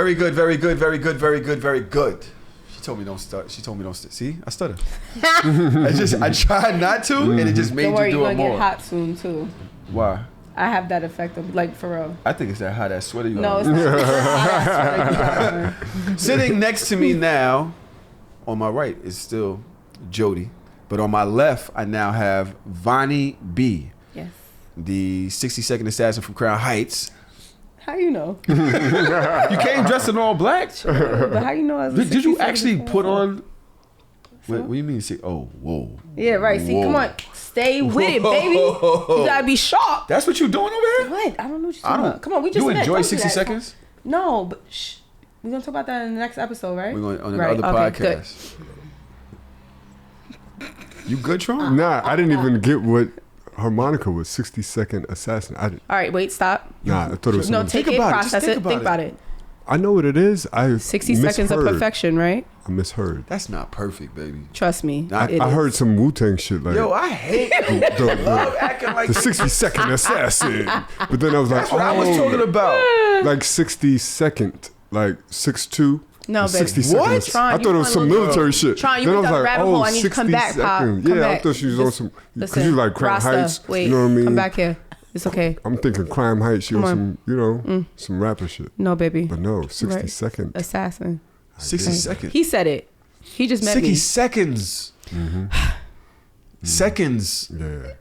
Very good, very good, very good, very good, very good. She told me don't start. See, I stutter. I tried not to, and it just made you do it more. You're gonna get hot soon too. Why? I have that effect of like for real. I think it's that hot ass sweater you No, have. it's not. That sweater. Sitting next to me now, on my right is still Jody, but on my left I now have Vonnie B. Yes. The 60-second assassin from Crown Heights. How you know? You came dressed in all black. But how you know? I was Did you actually put on? What do you mean? Oh, whoa. Yeah, right. See, come on, stay with it, baby. You gotta be sharp. That's what you doing over here? What? I don't know what you're talking about. Come on, we just You met. enjoy Don't do 60 that. seconds? No, but shh. We're gonna talk about that in the next episode, right? We're going on right. another Okay, podcast. You good, Tron? Nah, I didn't even get what harmonica was. 60-second assassin. I didn't. All right, wait, stop. Nah, I thought it was. No, something- take it, process it, think about it. I know what it is. 60 seconds of perfection, right? I misheard. That's not perfect, baby. Trust me. I heard some Wu-Tang shit like. Yo, I hate love acting like the 60-second assassin. But then I was like, that's what I was talking about. Like 60-second, like 6'2". No, baby. 60 What? seconds. Tron, I thought it was some military shit. Tron, you then I went was down the like, rabbit hole. I need you to come 60 back, Pop. seconds. Come Yeah, back. I thought she was on some. Because you like Crime Rasta, Heights. wait, you know what I mean? come back here. It's okay. I'm thinking Crime Heights. She on some, some rapper shit. No, baby. But no, 60 seconds. Assassin. 60 seconds. He said it. He just met 60 me. seconds. Seconds. Yeah.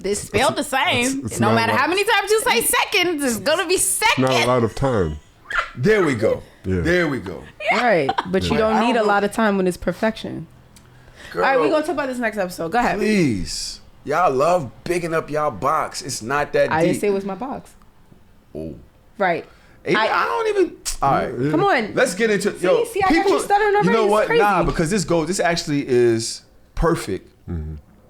It's spelled the same. It's No not matter a lot. how many times you say seconds, it's gonna be second. Not a lot of time. There we go. Yeah. There we go. Right. But you I don't don't need a know. lot of time when it's perfection. Girl, All right, we're going to talk about this next episode. Go ahead. please. Y'all love bigging up y'all box. It's not that I deep. didn't say it was my box. Oh. Right. I don't even. All right. Come on. Let's get into See, I got you stuttering already. You know It's what? crazy. Nah, because this actually is perfect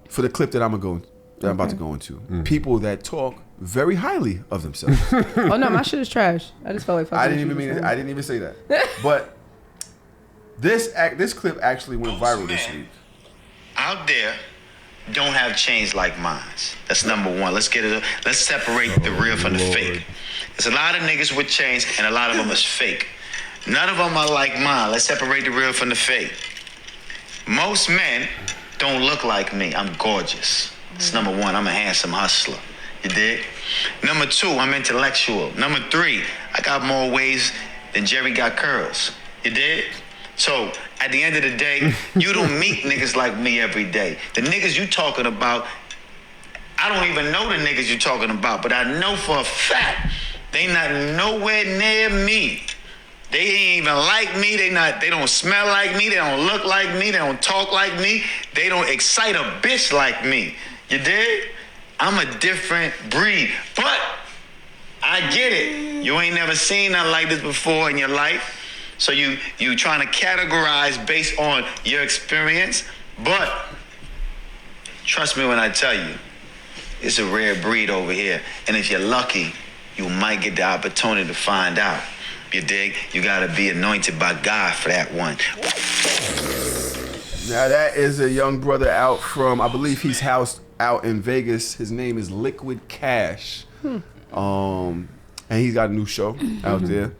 for the clip that I'm about to go into. People that talk very highly of themselves. Oh, no, my shit is trash. I just felt like fucking I didn't with even you mean it. just I didn't even say that. But this clip actually went viral this week. Out there don't have chains like mine. That's number one. Let's separate the real from the fake. There's a lot of niggas with chains and a lot of them is fake. None of them are like mine. Let's separate the real from the fake. Most men don't look like me. I'm gorgeous. That's number one. I'm a handsome hustler. You dig? Number two, I'm intellectual. Number three, I got more waves than Jerry got curls. You dig? So, at the end of the day, you don't meet niggas like me every day. The niggas you talking about, I don't even know the niggas you talking about, but I know for a fact they not nowhere near me. They ain't even like me. They don't smell like me. They don't look like me. They don't talk like me. They don't excite a bitch like me. You dig? I'm a different breed, but I get it. You ain't never seen nothing like this before in your life. So you trying to categorize based on your experience, but trust me when I tell you, it's a rare breed over here. And if you're lucky, you might get the opportunity to find out. You dig? You gotta be anointed by God for that one. Now that is a young brother out from, I believe he's housed out in Vegas. His name is Liquid Cash. And he's got a new show out there.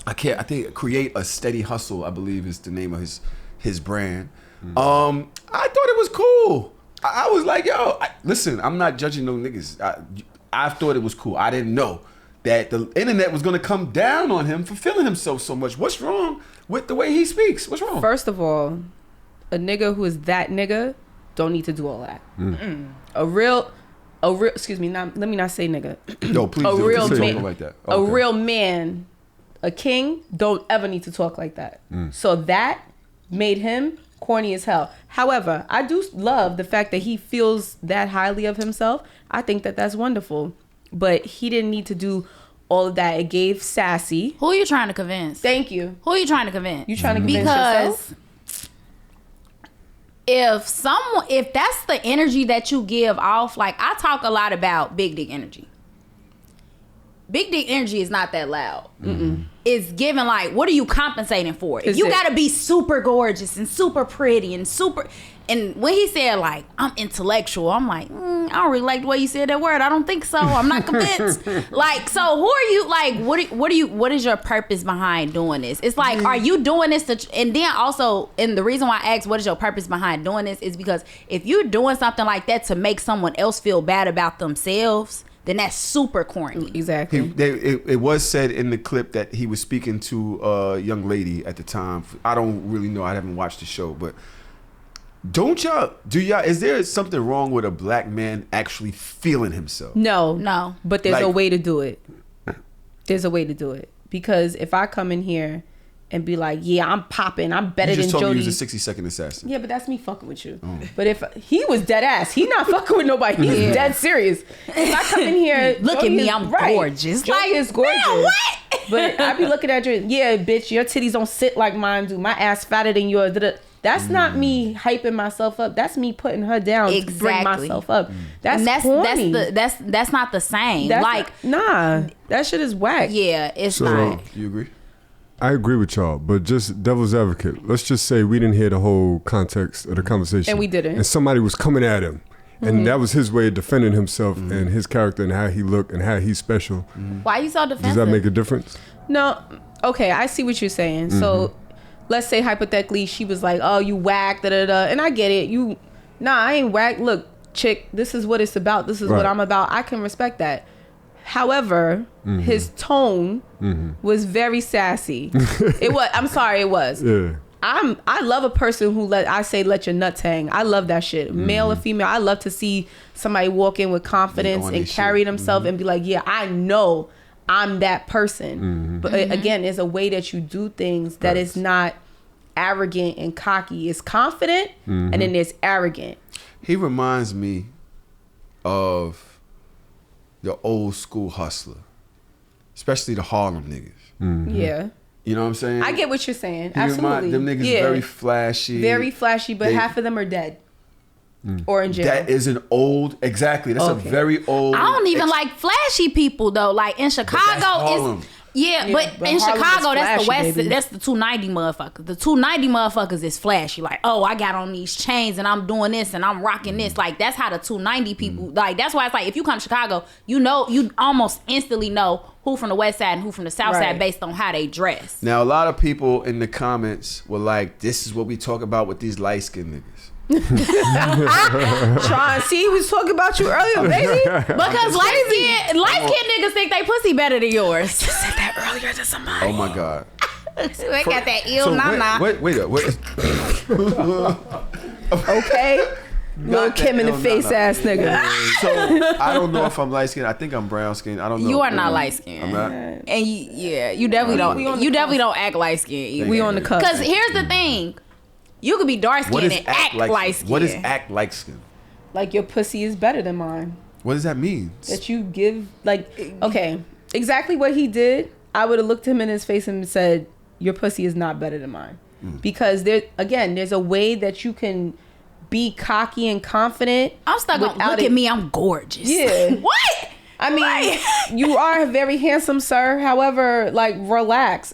I think Create a Steady Hustle, I believe is the name of his brand. I thought it was cool. I was like, yo, listen, I'm not judging no niggas. I thought it was cool. I didn't know that the internet was gonna come down on him for feeling himself so much. What's wrong with the way he speaks? What's wrong? First of all, a nigga who is that nigga don't need to do all that. A real, excuse me, let me not say nigga. No, please a don't real say man, something like that. A real man, a king, don't ever need to talk like that. So that made him corny as hell. However, I do love the fact that he feels that highly of himself. I think that that's wonderful. But he didn't need to do all of that. It gave sassy. Who are you trying to convince? Thank you. Who are you trying to convince? You trying to convince yourself? If that's the energy that you give off, like I talk a lot about big dick energy. Big dick energy is not that loud. It's given like, what are you compensating for? If you gotta be super gorgeous and super pretty and super. And when he said like, I'm intellectual, I'm like, I don't really like the way you said that word. I don't think so. I'm not convinced. Like, so who are you? Like, what is your purpose behind doing this? It's like, are you doing this to? And then also, and the reason why I asked what is your purpose behind doing this is because if you're doing something like that to make someone else feel bad about themselves, then that's super corny. Exactly. It was said in the clip that he was speaking to a young lady at the time. I don't really know. I haven't watched the show, but do y'all? Is there something wrong with a black man actually feeling himself? No. But there's a way to do it. There's a way to do it. Because if I come in here and be like, yeah, I'm popping, I'm better than Jody. You just told me he was a 60-second assassin. Yeah, but that's me fucking with you. Oh. But if he was dead ass, he not fucking with nobody. He's dead serious. If I come in here, look Jody at me, I'm gorgeous. Jody is gorgeous. Man, what? But I be looking at you, yeah, bitch, your titties don't sit like mine do. My ass fatter than yours. That's not me hyping myself up. That's me putting her down to bring myself up. That's corny. That's not the same. Nah, that shit is whack. Yeah, it's not. You agree? I agree with y'all, but just devil's advocate. Let's just say we didn't hear the whole context of the conversation. And we didn't. And somebody was coming at him. And that was his way of defending himself and his character and how he looked and how he's special. Why are you so defensive? Does that make a difference? No. Okay, I see what you're saying. So let's say hypothetically she was like, oh, you whack, da-da-da. And I get it. I ain't whack. Look, chick, this is what it's about. This is what I'm about. I can respect that. However, his tone was very sassy. It was. Yeah. I love a person who let your nuts hang. I love that shit. Male or female, I love to see somebody walk in with confidence and carry themselves and be like, yeah, I know I'm that person. But again, there's a way that you do things that is not arrogant and cocky. It's confident and then there's arrogant. He reminds me of the old school hustler, especially the Harlem niggas. Yeah. You know what I'm saying? I get what you're saying. Absolutely. Them niggas very flashy. Very flashy, but half of them are dead. Or in jail. That is an old, exactly. That's a very old. I don't even like flashy people though. Like in Chicago, but in Chicago, that's the West. Baby. That's the 290 motherfuckers. The 290 motherfuckers is flashy. Like, oh, I got on these chains and I'm doing this and I'm rocking this. Like, that's how the 290 people. Like, that's why it's like if you come to Chicago, you almost instantly know who from the West Side and who from the South Side based on how they dress. Now, a lot of people in the comments were like, "This is what we talk about with these light skinned niggas." Trying, see, we was talking about you earlier, baby. Because light skinned niggas think they pussy better than yours. I just said that earlier to somebody. Oh my god. So I got that ill nana. Wait. Okay. Little Kim in the face ass nigga. So I don't know if I'm light skinned. I think I'm brown skinned. I don't know. You are not light skinned. I'm not. And you definitely don't. You definitely don't act light skinned either. We on the cusp. Because here's the thing. You could be dark skinned and act light skinned. What does act light skinned? Like your pussy is better than mine. What does that mean? That you give, like, okay, exactly what he did. I would have looked him in his face and said, your pussy is not better than mine. Because there's a way that you can be cocky and confident. I'm stuck on look at me, I'm gorgeous. Yeah. What? I mean, you are very handsome, sir. However, like, relax.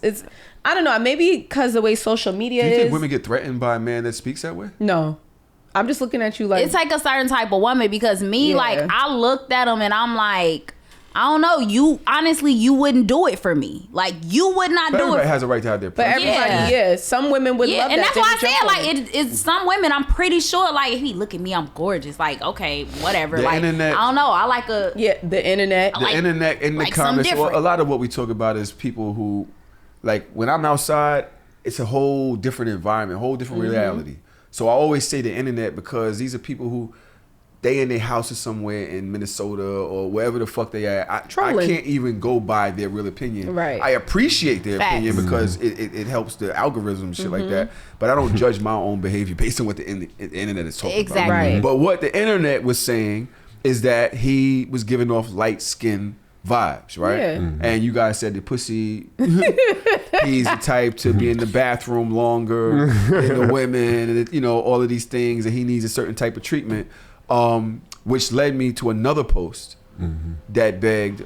I don't know. Maybe because the way social media is. Do you think women get threatened by a man that speaks that way? No. I'm just looking at you like. It's like a certain type of woman because like, I looked at him and I'm like, I don't know. You wouldn't do it for me. Like, you would not do it. Everybody has a right to have their preference. But everybody, some women would love that. And that's why I said, like, it's some women, I'm pretty sure, like, if he look at me, I'm gorgeous. Like, okay, whatever. Like, internet, I don't know. I like the internet. The internet in the comments. Well, a lot of what we talk about is people who, like, when I'm outside, it's a whole different environment, whole different reality. So I always say the internet because these are people who, they in their houses somewhere in Minnesota or wherever the fuck they are. I can't even go by their real opinion. Right. I appreciate their opinion because it helps the algorithm, shit like that. But I don't judge my own behavior based on what the internet is talking about. Right. But what the internet was saying is that he was giving off light skin vibes, right? Yeah. And you guys said the pussy, he's the type to be in the bathroom longer than the women, and all of these things, and he needs a certain type of treatment. Which led me to another post that begged,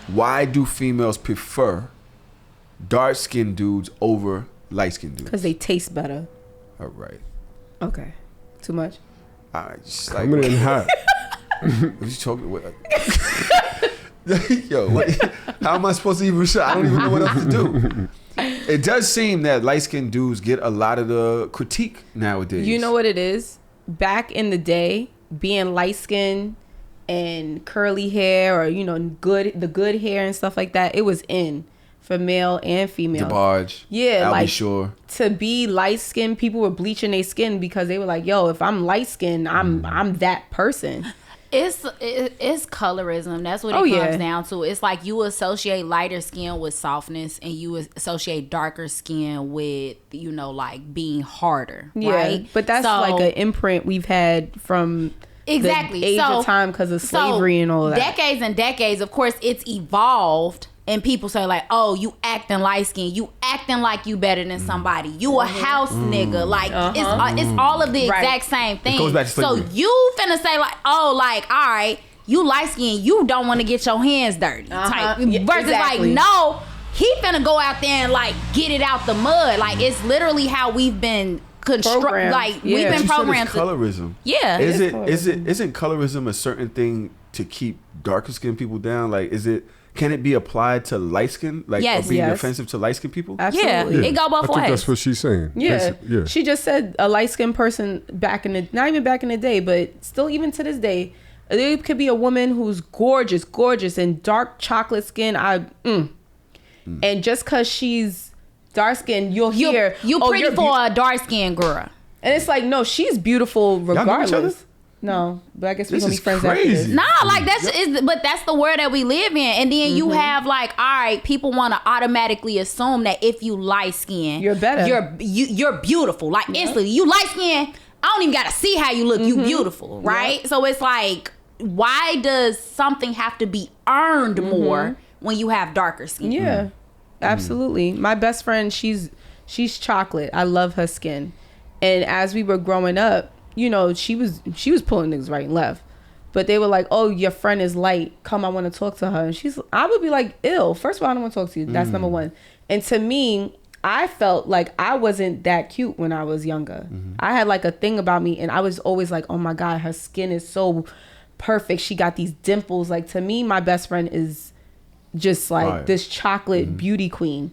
why do females prefer dark-skinned dudes over light-skinned dudes? Because they taste better. All right. Okay. Too much? Just like, Coming in hot. what you talking with? Yo, how am I supposed to even shut? I don't even know what else to do. It does seem that light-skinned dudes get a lot of the critique nowadays. You know what it is? Back in the day, being light-skinned and curly hair, or the good hair and stuff like that, it was in for male and female. DeBarge. Yeah, I'll like be sure. To be light-skinned, people were bleaching their skin because they were like, "Yo, if I'm light-skinned, I'm that person." It's colorism. That's what it comes down to. It's like you associate lighter skin with softness, and you associate darker skin with like being harder. Yeah, right? But that's like an imprint we've had from the age of time because of slavery and all that. Decades and decades. Of course, it's evolved. And people say like, "Oh, you acting light skinned. You acting like you better than somebody. You a house nigga." Like it's all of the exact same thing. It goes back to slavery. So you finna say like, "Oh, like all right, you light skinned. You don't want to get your hands dirty." Type. Versus like, no, he finna go out there and like get it out the mud. Like it's literally how we've been constructed. Like we've been programmed. It's colorism. Yeah. Isn't colorism a certain thing to keep darker skinned people down? Like can it be applied to light skin? Like being offensive to light skinned people? Absolutely. Yeah, it go both ways. I think that's what she's saying. Yeah. She just said a light skinned person not even back in the day, but still even to this day, there could be a woman who's gorgeous and dark chocolate skin. And just cause she's dark skinned, you'll hear you pretty for a dark skinned girl. And it's like, no, she's beautiful regardless. Y'all know each other? No, but I guess we're This gonna be is friends crazy. after this. Nah, like but that's the world that we live in. And then you have like, all right, people want to automatically assume that if you light skin, you're better. You're beautiful. Like instantly, you light skin, I don't even gotta see how you look. You beautiful, right? So it's like, why does something have to be earned more when you have darker skin? Yeah, absolutely. My best friend, she's chocolate. I love her skin. And as we were growing up, she was pulling niggas right and left, but they were like, "Oh, your friend is light. Come, I want to talk to her." And I would be like, "Ill. First of all, I don't want to talk to you." That's number one. And to me, I felt like I wasn't that cute when I was younger. I had like a thing about me, and I was always like, "Oh my God, her skin is so perfect. She got these dimples." Like to me, my best friend is just like this chocolate beauty queen,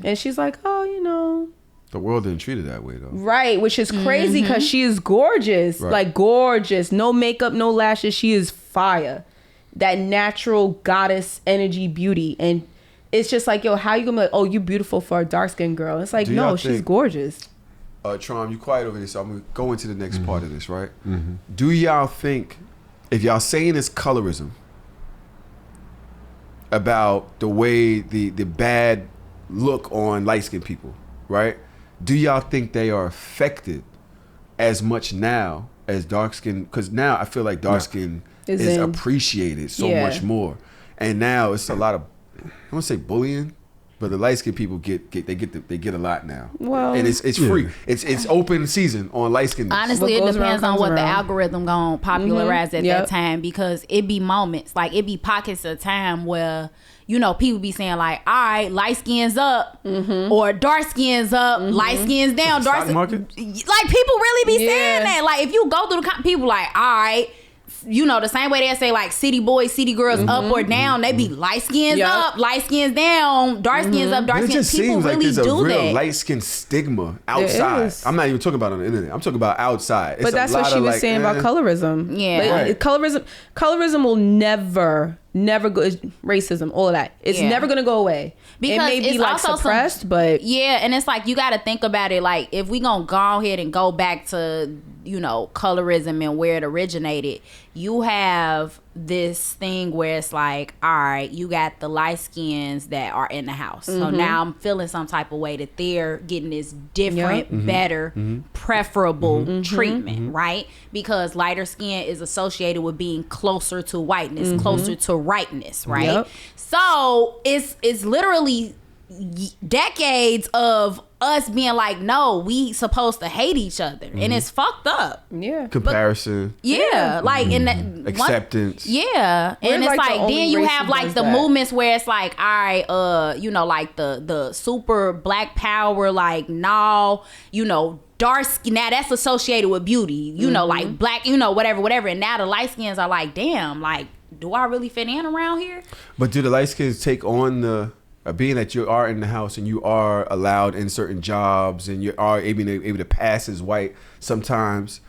and she's like, "Oh, The world didn't treat her that way though. Right, which is crazy because she is gorgeous. Right. Like gorgeous. No makeup, no lashes. She is fire. That natural goddess energy beauty. And it's just like, yo, how you gonna be like, oh, you beautiful for a dark skinned girl? It's like, no, she's gorgeous. Trom, you quiet over here, so I'm gonna go into the next part of this, right? Do y'all think, if y'all saying it's colorism about the way the bad look on light skinned people, right? Do y'all think they are affected as much now as dark skin? Because now I feel like dark skin is appreciated so much more, and now it's a lot of, I won't say bullying, but the light skinned people get a lot now. Well, and it's free. It's open season on light skinned. Honestly, it depends on what the algorithm gonna popularize at that time, because it be moments, like it be pockets of time where people be saying like, all right, light skins up or dark skins up, light skins down, dark skins. Like people really be saying that. Like if you go through the people like, all right, the same way they say like city boys, city girls up or down, they be light skins up, light skins down, dark skins up, dark skins. It just seems like there's a real light skin stigma outside. I'm not even talking about on the internet. I'm talking about outside. But that's what she was saying about colorism. Yeah, colorism will never go. Racism, all of that. It's never gonna go away. Because it may be like suppressed, but and it's like you got to think about it. Like if we gonna go ahead and go back to colorism and where it originated, you have this thing where it's like, all right, you got the light skins that are in the house. So now I'm feeling some type of way that they're getting this different, better, preferable treatment, right? Because lighter skin is associated with being closer to whiteness, closer to rightness, right? So it's literally decades of us being like, no, we supposed to hate each other, and it's fucked up. Comparison. Like in that acceptance. And it's like then you have like the movements where it's like, all right, like the super black power, like now, dark skin, now that's associated with beauty, you know, like black, you know, whatever. And now the light skins are like, damn, like, do I really fit in around here? But do the light skins take on the being that you are in the house and you are allowed in certain jobs and you are able to pass as white sometimes?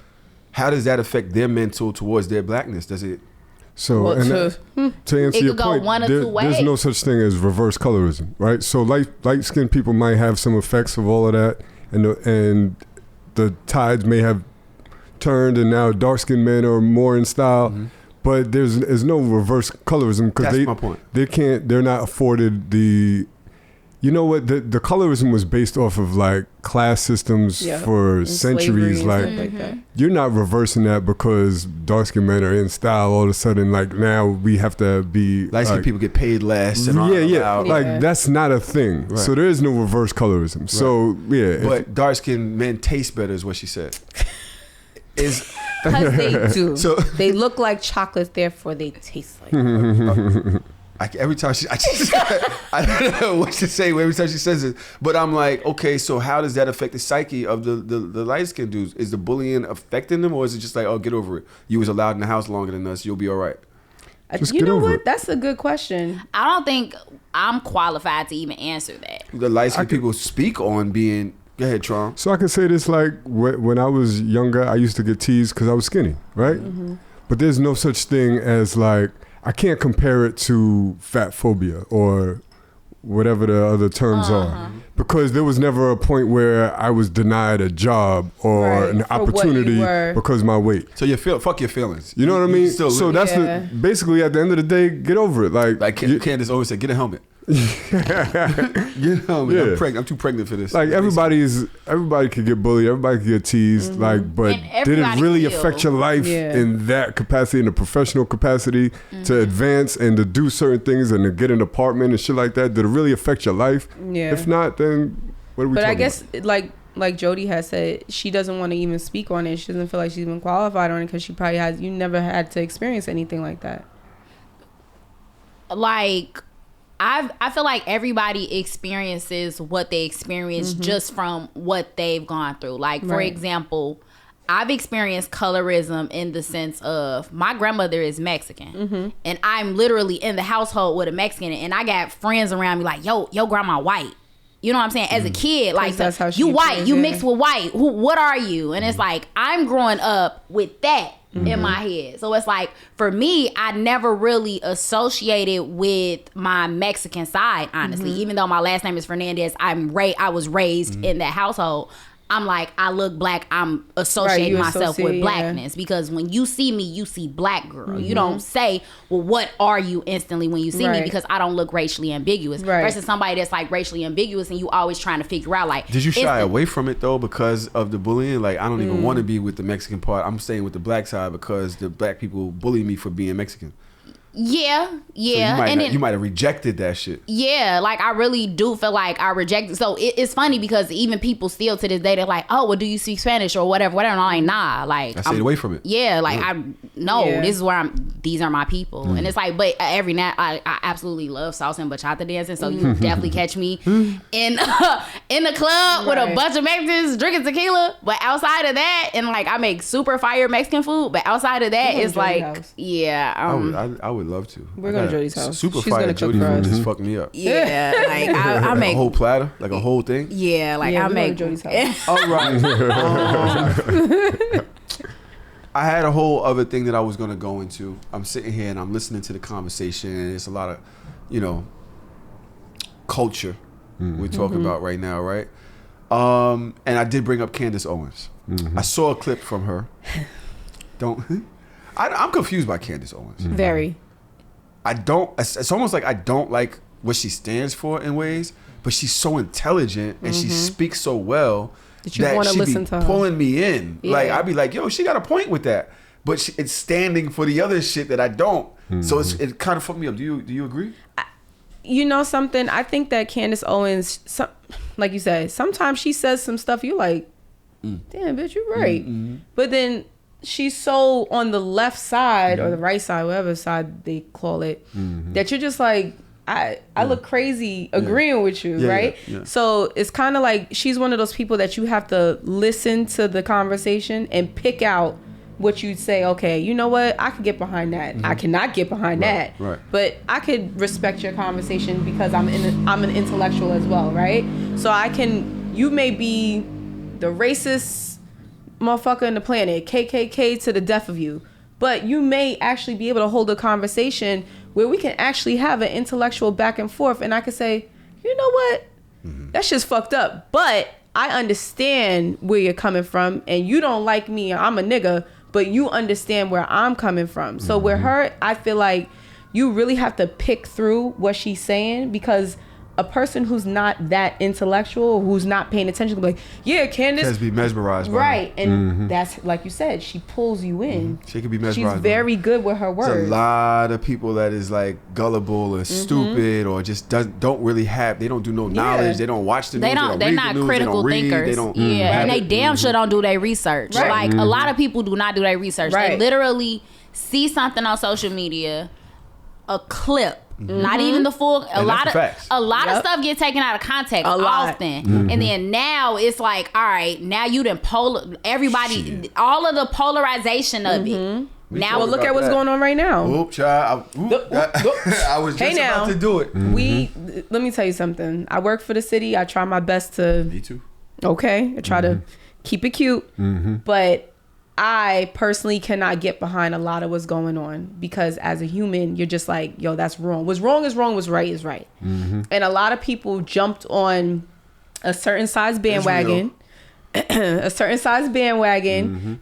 How does that affect their mental towards their blackness? Does it? So, Well, to answer It your could go point, one or two there's no ways. such thing as reverse colorism, right? So light-skinned people might have some effects of all of that, and the tides may have turned, and now dark-skinned men are more in style. But there's no reverse colorism because That's my point. they're not afforded the. You know what? The colorism was based off of like class systems for And centuries. slavery and Like stuff that. you're not reversing that because dark skinned men are in style. All of a sudden, like now we have to be Light skinned people get paid less. And yeah. allowed. Like that's not a thing. Right. So there is no reverse colorism. So yeah, But dark skinned men taste better, is what she said. Is Because they do. So- they look like chocolate, therefore they taste like. every time I don't know what to say every time she says it, but I'm like, okay, so how does that affect the psyche of the light skinned dudes? Is the bullying affecting them, or is it just like, oh, get over it? You was allowed in the house longer than us, you'll be all right. Just You get know over what? it. That's a good question. I don't think I'm qualified to even answer that. The light skinned people speak on being. Go ahead, Tron. So I can say this, like when I was younger, I used to get teased because I was skinny, right? But there's no such thing as like, I can't compare it to fat phobia or whatever the other terms are, because there was never a point where I was denied a job or Right, an for what you opportunity were. because of my weight. So fuck your feelings. You know what I mean? Still So live. that's Yeah. basically at the end of the day, get over it. Like Candace always said, get a helmet. Get a helmet. Yeah. I'm too pregnant for this. like everybody could get bullied, everybody could get teased, like, but And did it everybody really feel. affect your life Yeah. in that capacity, in the professional capacity, to advance and to do certain things and to get an apartment and shit like that? Did it really affect your life? Yeah. If not, then what are we But talking I guess like Jody has said, she doesn't want to even speak on it. She doesn't feel like she's even qualified on it because she probably you never had to experience anything like that. Like, I feel like everybody experiences what they experience just from what they've gone through. Like, for Right. example, I've experienced colorism in the sense of my grandmother is Mexican, and I'm literally in the household with a Mexican, and I got friends around me like, yo, grandma white. You know what I'm saying? As a kid, like, that's how she you white, appears, you yeah. mixed with white. What are you? And it's like, I'm growing up with that in my head. So it's like, for me, I never really associated with my Mexican side, honestly. Even though my last name is Fernandez, I was raised in that household. I'm like, I look black, I'm associating you myself with associate, blackness, because when you see me, you see black girl. You don't say, well, what are you instantly when you see me, Right. because I don't look racially ambiguous. Right. Versus somebody that's like racially ambiguous and you always trying to figure out like, Did you shy instant- away from it though because of the bullying? Like, I don't even want to be with the Mexican part. I'm staying with the black side because the black people bully me for being Mexican. Yeah. So you might have rejected that shit. Yeah, like I really do feel like I rejected. So it's funny because even people still to this day, they're like, "Oh, well, do you speak Spanish or whatever?" And I'm like, "Nah." Like I stayed away from it. Yeah, like Yeah. this is where these are my people, and it's like, but every night I absolutely love salsa and bachata dancing. So you definitely catch me in the club with a Right. bunch of Mexicans drinking tequila. But outside of that, and like I make super fire Mexican food. But outside of that, We're going it's to Jody's like, house. yeah, I would love to. We're I going got to Jody's house. Super She's fire gonna cook Jody for food us. just fucked me up. yeah, like I A make whole platter, like a whole thing. Yeah, like Yeah, I we're make going to Jody's house. All right. I had a whole other thing that I was gonna go into. I'm sitting here and I'm listening to the conversation, and it's a lot of, culture we're talking about right now, right? And I did bring up Candace Owens. I saw a clip from her. I'm confused by Candace Owens. Very. It's almost like I don't like what she stands for in ways, but she's so intelligent and she speaks so well That you wanna she listen be to her. pulling me in. Yeah. Like, I'd be like, yo, she got a point with that. But it's standing for the other shit that I don't. So it kind of fucked me up. Do you agree? You know something? I think that Candace Owens, like you said, sometimes she says some stuff you're like, damn, bitch, you're right. But then she's so on the left side or the right side, whatever side they call it, that you're just like, I look crazy agreeing with you, right? Yeah. So it's kind of like she's one of those people that you have to listen to the conversation and pick out what you'd say. Okay, you know what? I could get behind that. I cannot get behind that. Right. But I could respect your conversation because I'm an intellectual as well, right? So you may be the racist motherfucker in the planet, KKK to the death of you, but you may actually be able to hold a conversation where we can actually have an intellectual back and forth, and I could say, you know what, that shit's fucked up, but I understand where you're coming from, and you don't like me, I'm a nigga, but you understand where I'm coming from. So with her, I feel like you really have to pick through what she's saying, because a person who's not that intellectual, who's not paying attention, will be like, yeah, Candace. Has to be mesmerized by right. And that's, like you said, she pulls you in. She could be mesmerized. She's very good with her words. There's a lot of people that is like gullible or stupid or just don't really have, they don't do no knowledge. They don't watch the news. They're not critical thinkers. And they damn sure don't do their research. Right. Like a lot of people do not do their research. Right. They literally see something on social media, a clip. Not even the full. A lot of stuff get taken out of context often, and then now it's like, all right, now you done everybody, all of the polarization of it. Now well, look at what's going on right now. Oop, child. I was just about to do it. Let me tell you something. I work for the city. I try my best to. Me too. Okay, I try to keep it cute, but I personally cannot get behind a lot of what's going on, because as a human, you're just like, yo, that's wrong. What's wrong is wrong. What's right is right. And a lot of people jumped on a certain size bandwagon,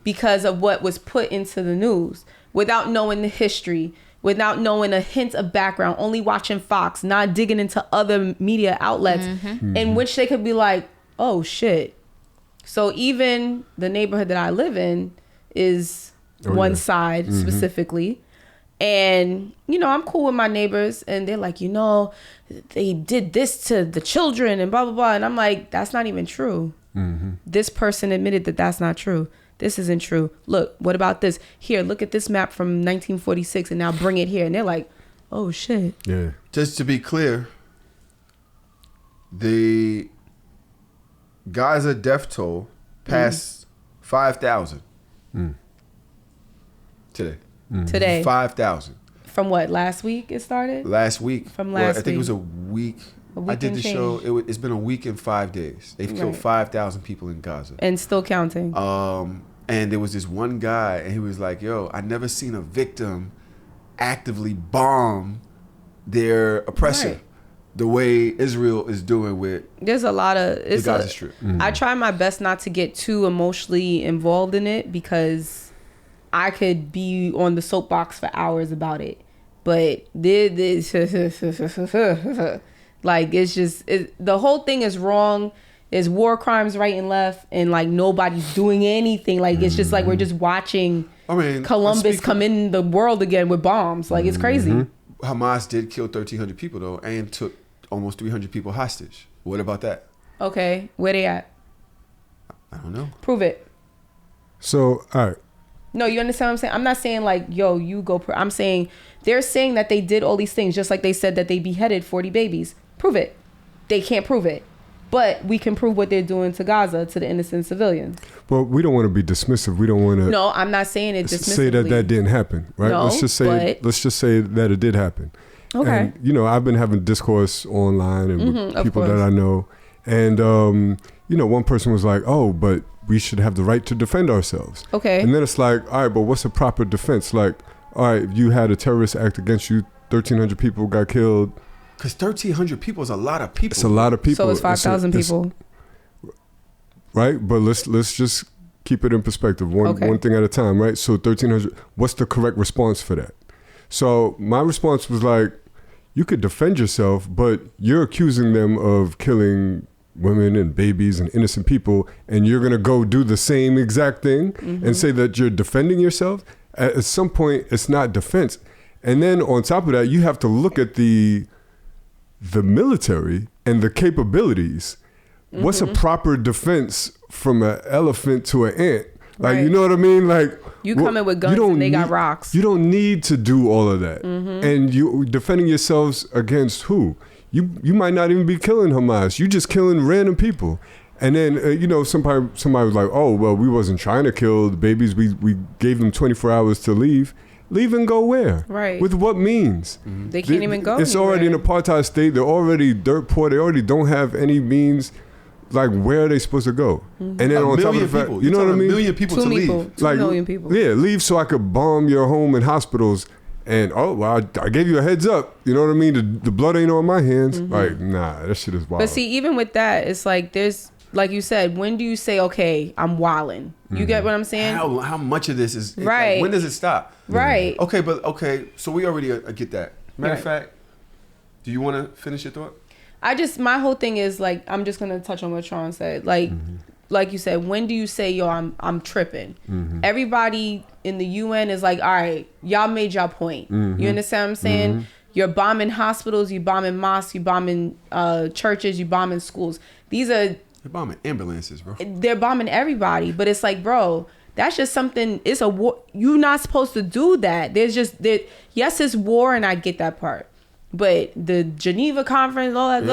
because of what was put into the news, without knowing the history, without knowing a hint of background, only watching Fox, not digging into other media outlets in which they could be like, oh shit. So even the neighborhood that I live in is one side specifically. And, you know, I'm cool with my neighbors, and they're like, you know, they did this to the children and blah, blah, blah. And I'm like, that's not even true. This person admitted that that's not true. This isn't true. Look, what about this? Here, look at this map from 1946 and now bring it here. And they're like, oh shit. Yeah. Just to be clear, the Gaza death toll passed 5,000 today. Today. 5,000. From what, last week it started? Last week. From last I think week. it was a week. I did and the change. show. It's been a week and 5 days. They've killed 5,000 people in Gaza. And still counting. And there was this one guy, and he was like, yo, I never seen a victim actively bomb their oppressor. Right. The way Israel is doing with There's a lot of the Gaza Strip. I try my best not to get too emotionally involved in it, because I could be on the soapbox for hours about it. But this like, it's just the whole thing is wrong. There's war crimes right and left, and like nobody's doing anything. Like it's just like we're just watching Columbus come in the world again with bombs. Like it's crazy. Hamas did kill 1,300 people though, and took almost 300 people hostage. What about that? Okay, where they at? I don't know. Prove it. So, all right. No, you understand what I'm saying? I'm not saying like, yo, you go. I'm saying they're saying that they did all these things, just like they said that they beheaded 40 babies. Prove it. They can't prove it. But we can prove what they're doing to Gaza, to the innocent civilians. Well, we don't want to be dismissive. We don't want to. No, I'm not saying it dismissively. Say that didn't happen, right? No, let's just say that it did happen. Okay. And, you know, I've been having discourse online and with people that I know, and you know, one person was like, "Oh, but we should have the right to defend ourselves." Okay. And then it's like, all right, but what's a proper defense? Like, all right, you had a terrorist act against you, 1,300 people got killed. Because 1,300 people is a lot of people. It's a lot of people. So it's 5,000 people. Right, but let's just keep it in perspective, one thing at a time, right? So 1,300. What's the correct response for that? So my response was like, you could defend yourself, but you're accusing them of killing women and babies and innocent people, and you're gonna go do the same exact thing and say that you're defending yourself. At some point, it's not defense. And then on top of that, you have to look at the military and the capabilities. What's a proper defense from an elephant to an ant? Like, you know what I mean? Like, You come in with guns and they got rocks. You don't need to do all of that. And you defending yourselves against who? You might not even be killing Hamas. You just killing random people. And then, somebody was like, oh, well, we wasn't trying to kill the babies. We gave them 24 hours to leave. Leave and go where? Right. With what means? They can't even go It's anywhere. already an apartheid state. They're already dirt poor. They already don't have any means. Like, where are they supposed to go? And then on top of the fact, you know what I mean? 1 million people to leave. 2 million people. Yeah, leave so I could bomb your home and hospitals. And I gave you a heads up. You know what I mean? The blood ain't on my hands. Like, nah, that shit is wild. But see, even with that, it's like there's, like you said, when do you say, okay, I'm wildin'? You get what I'm saying? How much of this is right? Like, when does it stop? Right. Okay, so we already get that. Matter of Right. fact, do you want to finish your thought? My whole thing is like, I'm just gonna touch on what Tron said. Like you said, when do you say, yo, I'm tripping? Everybody in the UN is like, all right, y'all made y'all point. You understand what I'm saying? You're bombing hospitals, you bombing mosques, you bombing churches, you bombing schools. They're bombing ambulances, bro. They're bombing everybody, but it's like, bro, that's just something. It's a war. You're not supposed to do that. Yes, it's war, and I get that part. But the Geneva Conference, all that,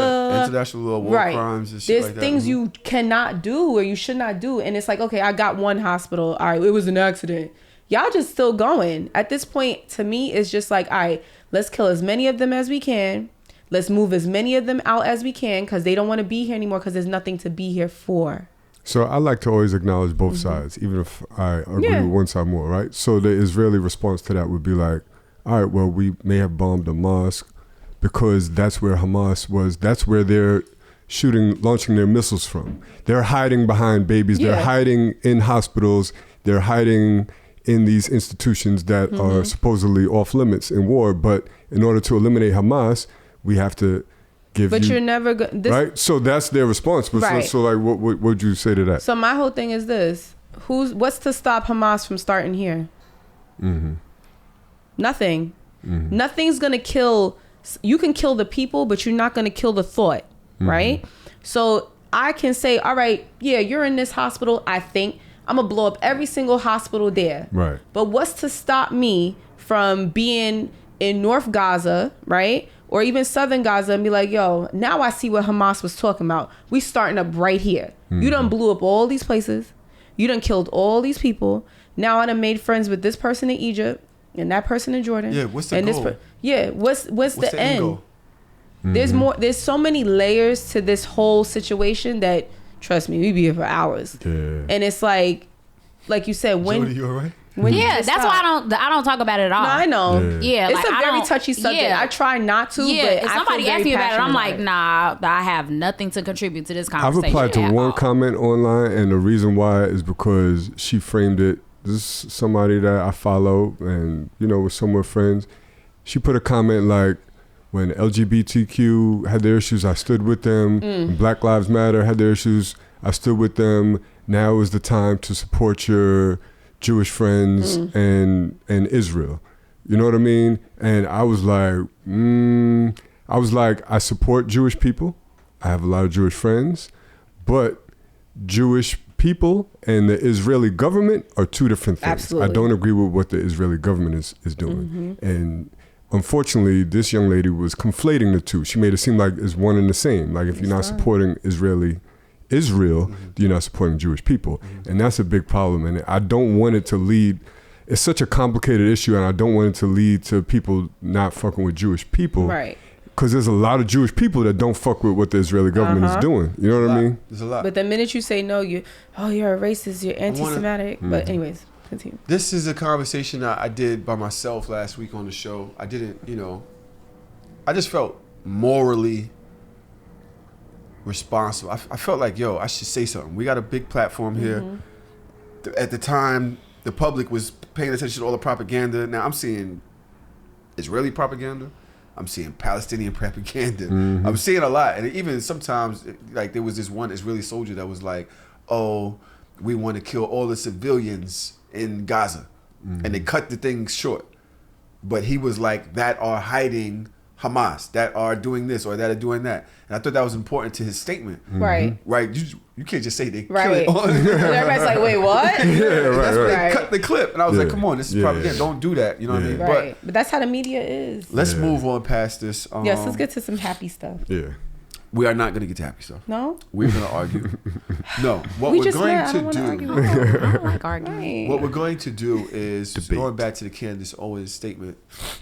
international war crimes and shit There's like that. things you cannot do or you should not do. And it's like, okay, I got one hospital. All right, it was an accident. Y'all just still going. At this point, to me, it's just like, all right, let's kill as many of them as we can. Let's move as many of them out as we can because they don't want to be here anymore because there's nothing to be here for. So I like to always acknowledge both sides, even if I agree with one side more, right? So the Israeli response to that would be like, all right, well, we may have bombed a mosque because that's where Hamas was. That's where they're launching their missiles from. They're hiding behind babies. Yeah. They're hiding in hospitals. They're hiding in these institutions that are supposedly off limits in war. But in order to eliminate Hamas, we have to give But you... you're never going... Right? So that's their response. But Right. so like, what would you say to that? So my whole thing is this. What's to stop Hamas from starting here? Nothing. Nothing's going to kill... You can kill the people, but you're not going to kill the thought, right? So I can say, all right, yeah, you're in this hospital. I think I'm going to blow up every single hospital there. Right. But what's to stop me from being in North Gaza, right? Or even Southern Gaza and be like, yo, now I see what Hamas was talking about. We starting up right here. You done blew up all these places. You done killed all these people. Now I done made friends with this person in Egypt and that person in Jordan. Yeah, what's the and goal? What's the end? Goal? There's so many layers to this whole situation that, trust me, we be here for hours. Yeah. And it's like you said, when... Jody, you all right? when you Yeah, just that's stop. why I don't talk about it at all. No, I know. Yeah, It's like, a I very don't- touchy subject. yeah. I try not to, Yeah, but if I somebody feel asks very me about it, I'm passionate like, about nah, I have nothing to contribute to this I've conversation. replied to at one all. comment online, and the reason why is because she framed it. This is somebody that I follow, and we're somewhat friends. She put a comment like, when LGBTQ had their issues, I stood with them. When Black Lives Matter had their issues, I stood with them. Now is the time to support your Jewish friends and Israel. You know what I mean? And I was like, I support Jewish people. I have a lot of Jewish friends, but Jewish people and the Israeli government are two different things. Absolutely. I don't agree with what the Israeli government is doing. And unfortunately, this young lady was conflating the two. She made it seem like it's one and the same. Like if you're not supporting Israel, you're not supporting Jewish people. And that's a big problem. And I don't want it to lead, it's such a complicated issue, and I don't want it to lead to people not fucking with Jewish people. Right. Because there's a lot of Jewish people that don't fuck with what the Israeli government is doing. You know what I mean? There's a lot. But the minute you say no, you're a racist, you're anti-Semitic. But anyways, continue. This is a conversation that I did by myself last week on the show. I didn't, I just felt morally responsible. I felt like, I should say something. We got a big platform here. At the time, the public was paying attention to all the propaganda. Now I'm seeing Israeli propaganda. I'm seeing Palestinian propaganda. I'm seeing a lot. And even sometimes, like there was this one Israeli soldier that was like, oh, we want to kill all the civilians in Gaza. And they cut the thing short. But he was like, that are hiding Hamas that are doing this or that are doing that. And I thought that was important to his statement. Right. Right. You can't just say they Right. kill it. Everybody's like, wait, what? Yeah, right, That's where they right. cut the clip. And I was like, Yeah. come on, this is Yeah. propaganda. Don't do that. You know what I mean? Right. But that's how the media is. Let's move on past this. Yes, let's get to some happy stuff. Yeah. We are not going to get to happy stuff. No? We're going to argue. No. What We we're just going met. I don't to wanna do. argue. I don't like arguing. Right. What we're going to do is Debate. going back to the Candace Owens statement.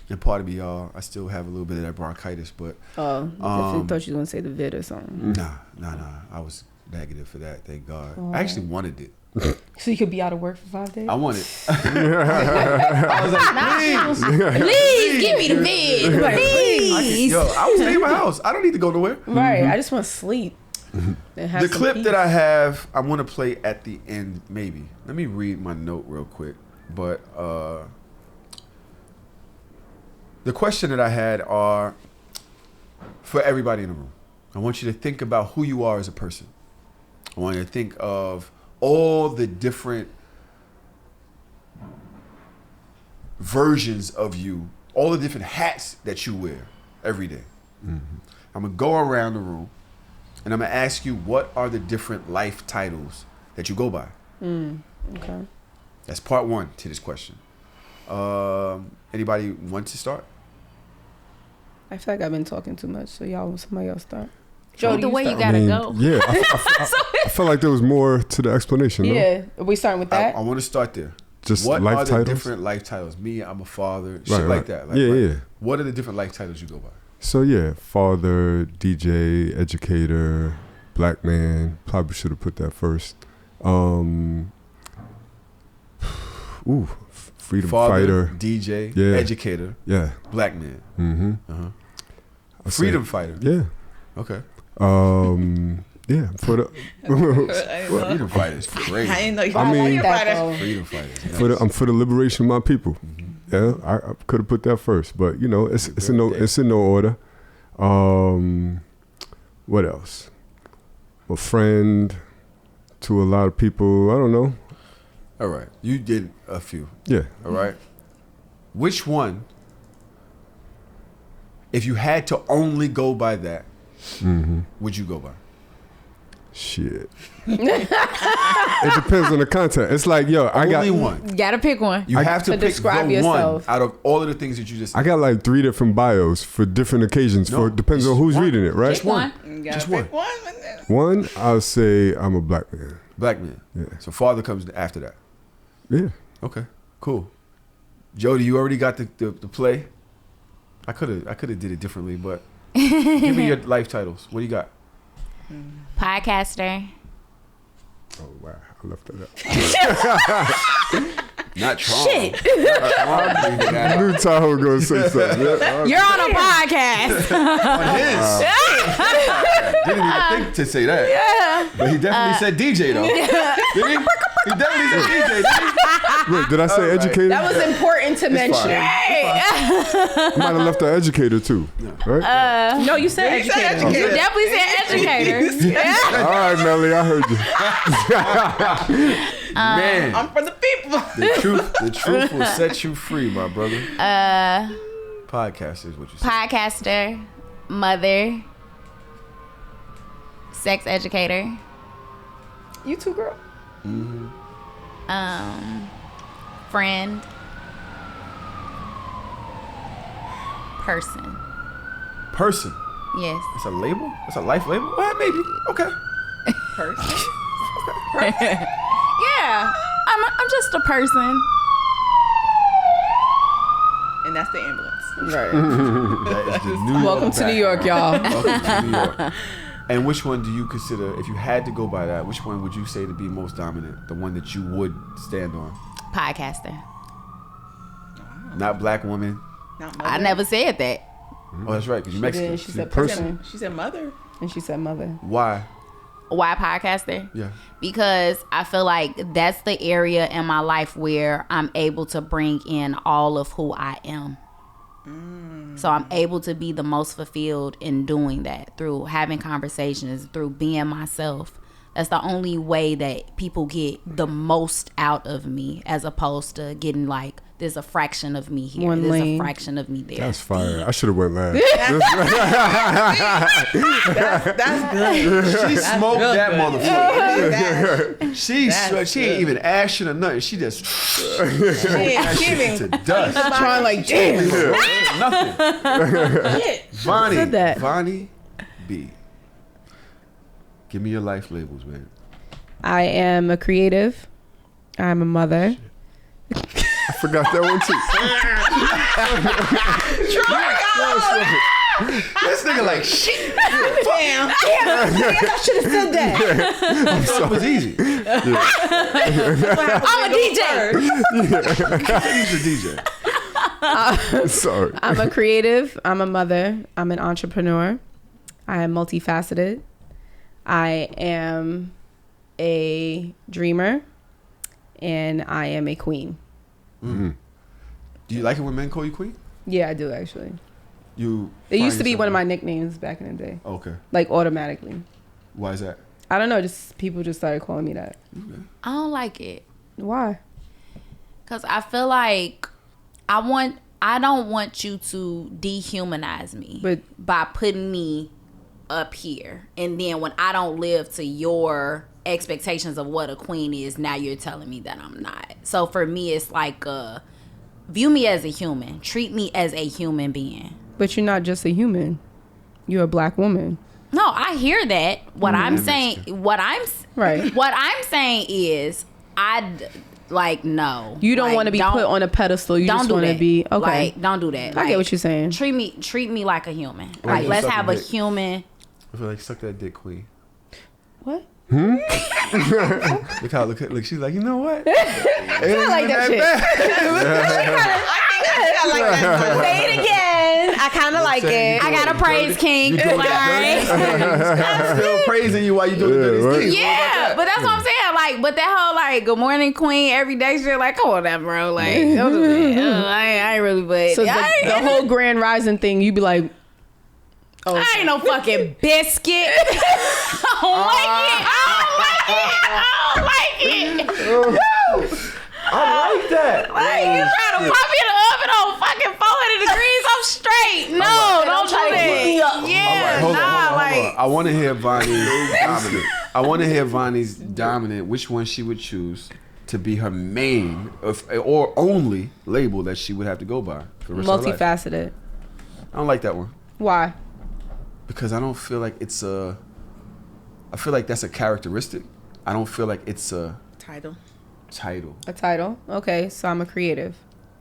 And part of me, y'all, I still have a little bit of that bronchitis, but Oh, definitely thought you were going to say the vid or something. nah. I was negative for that. Thank God. I actually wanted it. So you could be out of work for 5 days? I wanted. I was like, please. Please give me the vid. Please. Yo, I was staying in my house. I don't need to go nowhere. Right. I just want to sleep. And have The some clip peace. that I have, I want to play at the end, maybe. Let me read my note real quick. But the question that I had are for everybody in the room. I want you to think about who you are as a person. I want you to think of all the different versions of you, all the different hats that you wear every day. I'm going to go around the room and I'm going to ask you what are the different life titles that you go by. Okay. That's part one to this question. Anybody want to start? I feel like I've been talking too much, so somebody else start. Jody, the way you start. gotta go. Yeah, I felt like there was more to the explanation. No? Yeah. Are we starting with that? I want to start there. Just What life are the titles. different life titles? Me, I'm a father, shit Right, like right. that. Like, Yeah, right? yeah. What are the different life titles you go by? So yeah, father, DJ, educator, black man. Probably should have put that first. Freedom Father, fighter. DJ, Yeah. educator, Yeah. black man. Mm-hmm. Freedom fighter. Yeah. Okay. Yeah. For the Freedom fighter is crazy. I didn't know you I mean- were That, fighter. though. Freedom fighter. I'm for the liberation of my people. Yeah, I could have put that first, but you know, it's in no order. What else? A friend to a lot of people. I don't know. All right. You did a few. Yeah. All right. Which one, if you had to only go by that, would you go by? Shit. It depends on the content. It's like, yo, I got Only one. Gotta pick one. You have to To pick describe the yourself. one out of all of the things that you just. I got like 3 different bios for different occasions. No, Depends on just who's one. reading it, right? Just one. You gotta Just pick one. One, I'll say I'm a black man. Black man. Yeah. So father comes after that. Yeah. Okay. Cool. Jody, you already got the play. I could have did it differently, but give me your life titles. What do you got? Podcaster. Oh wow, I left that out. Not Tron. Shit. I knew Tahoe gonna say something. Yeah. You're on a podcast. On his. Didn't even think to say that. Yeah. But he definitely said DJ though. Did he? He definitely said DJ, didn't he? Wait, did I say Alright. educator? That was important to mention. fine. I might have left the educator too. Right? No, you said You said educator. You educator. definitely said educator. All right, Melly, I heard you. Man, I'm for the people. the truth will set you free, my brother. Podcast is what you said. Podcaster, mother, sex educator, You too, girl. friend, person. Person. Yes. That's a label? That's a life label? Well, maybe. Okay. Person. Yeah. I'm just a person. And that's the ambulance. Right. That is the new Welcome to New York, y'all. Welcome to New York. And which one do you consider, if you had to go by that, which one would you say to be most dominant? The one that you would stand on? Podcaster. Not black woman. Not mother. I never said that. Oh, that's right, because you're Mexican. She said Person. person. She said mother. And she said mother. Why? Why podcaster? Yeah. Because I feel like that's the area in my life where I'm able to bring in all of who I am. So I'm able to be the most fulfilled in doing that through having conversations, through being myself. That's the only way that people get the most out of me, as opposed to getting like, there's a fraction of me here, One there's lane. a fraction of me there. That's fire. I should have went last. That's good. She smoked real that good. motherfucker. She ain't even ashing or nothing. She just that shit to dust. Trying like, damn. Nothing. Vonnie. said that? Vonnie B. Give me your life labels, man. I am a creative. I'm a mother. I forgot that one too. This nigga like shit. Damn. I should have said that. It was easy. I'm a DJ. He's a DJ. Sorry. I'm a creative. I'm a mother. I'm an entrepreneur. I am multifaceted. I am a dreamer. And I am a queen. Mm-hmm. Do you like it when men call you queen? Yeah, I do actually. You. It used to be one of my nicknames back in the day. Okay. Like automatically. Why is that? I don't know. Just people just started calling me that. Okay. I don't like it. Why? Because I feel like I don't want you to dehumanize me by putting me up here. And then when I don't live to your expectations of what a queen is, now you're telling me that I'm not. So for me, it's like, view me as a human. Treat me as a human being. But you're not just a human. You're a black woman. No, I hear that. What I'm saying is, no. You don't want to be put on a pedestal. You just want to be okay. Like, don't do that. I get what you're saying. Treat me like a human. Like Like, you let's suck have a a dick. human. I feel like suck that dick, queen. What? Look how look. She's like, you know what? I like that shit. I like that. Say it again. I kind of like it. I got a praise king. Alright. I'm still praising you while you doing the dirty right. things. Yeah, but that's what I'm saying. Like, but that whole like good morning queen every day shit, like, come on now, bro. Like, don't do that. I ain't really, but So the whole grand rising thing, you be like, oh, I ain't no fucking biscuit. I don't like it. I like that. Like, you trying to pop me in the oven on fucking 400 degrees, I'm straight. No, don't do that. Yeah, Hold on. like, I want to hear Vonnie's dominant. I want to hear Vonnie's dominant. Which one she would choose to be her main or only label that she would have to go by for the rest of her life. multifaceted. I don't like that one Why? because I don't feel like it's a. I feel like that's a characteristic. I don't feel like it's a Title. title. A title. Okay, so I'm a creative.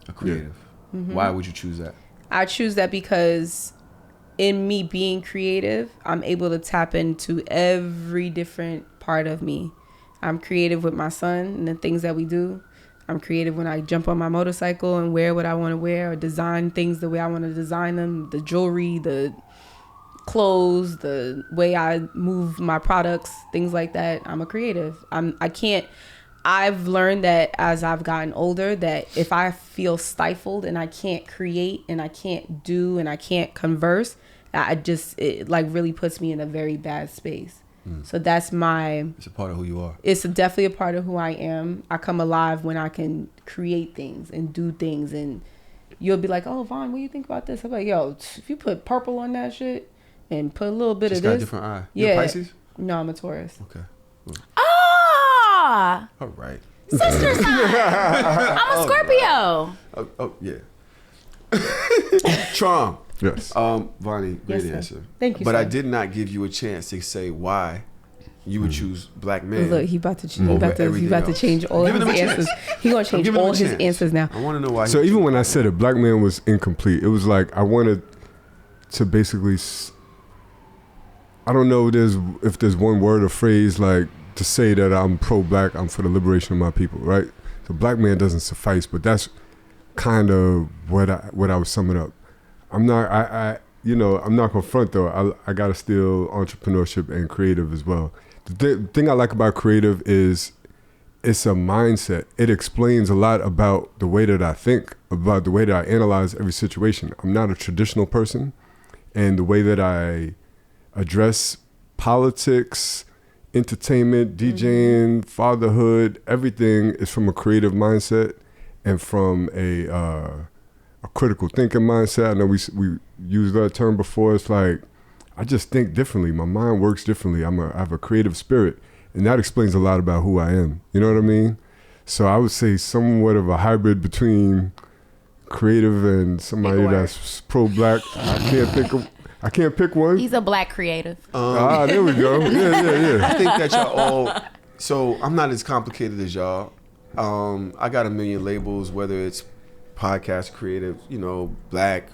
A creative. Why would you choose that? I choose that because in me being creative, I'm able to tap into every different part of me. I'm creative with my son and the things that we do. I'm creative when I jump on my motorcycle and wear what I want to wear or design things the way I want to design them. The jewelry, the clothes, the way I move my products, things like that. I'm a creative. I've learned that as I've gotten older that if I feel stifled and I can't create and I can't do and I can't converse, it like really puts me in a very bad space. So that's It's a part of who you are. it's definitely a part of who I am. I come alive when I can create things and do things, and you'll be like, oh, Vaughn, what do you think about this? I'm like, yo, if you put purple on that shit and put a little bit She's of got a this. different eye. Yeah. You a Pisces? No, I'm a Taurus. Okay. ah, All right. sister sign. I'm a Scorpio. Oh yeah. Trom. Yes. Vonnie, great Yes, sir. answer. Thank you, But sir. I did not give you a chance to say why you would choose black men. Look, he about to Over everything else. change all I'm of giving his him a answers. chance. He gonna I'm change giving him all a his chance. answers now. I want to know why. So even when I said a black man was incomplete, it was like I wanted to basically, I don't know if there's one word or phrase like to say that I'm pro-black, I'm for the liberation of my people, right? So black man doesn't suffice, but that's kind of what I was summing up. I'm not gonna front though. I gotta steal entrepreneurship and creative as well. The thing I like about creative is it's a mindset. It explains a lot about the way that I think, about the way that I analyze every situation. I'm not a traditional person, and the way that I address politics, entertainment, DJing, fatherhood, everything is from a creative mindset and from a critical thinking mindset. I know we used that term before. It's like, I just think differently. My mind works differently. I have a creative spirit, and that explains a lot about who I am. You know what I mean? So I would say somewhat of a hybrid between creative and somebody that's pro-black. I can't pick one. He's a black creative. There we go. Yeah. I think that y'all all. So I'm not as complicated as y'all. I got a million labels, whether it's podcast creative, black,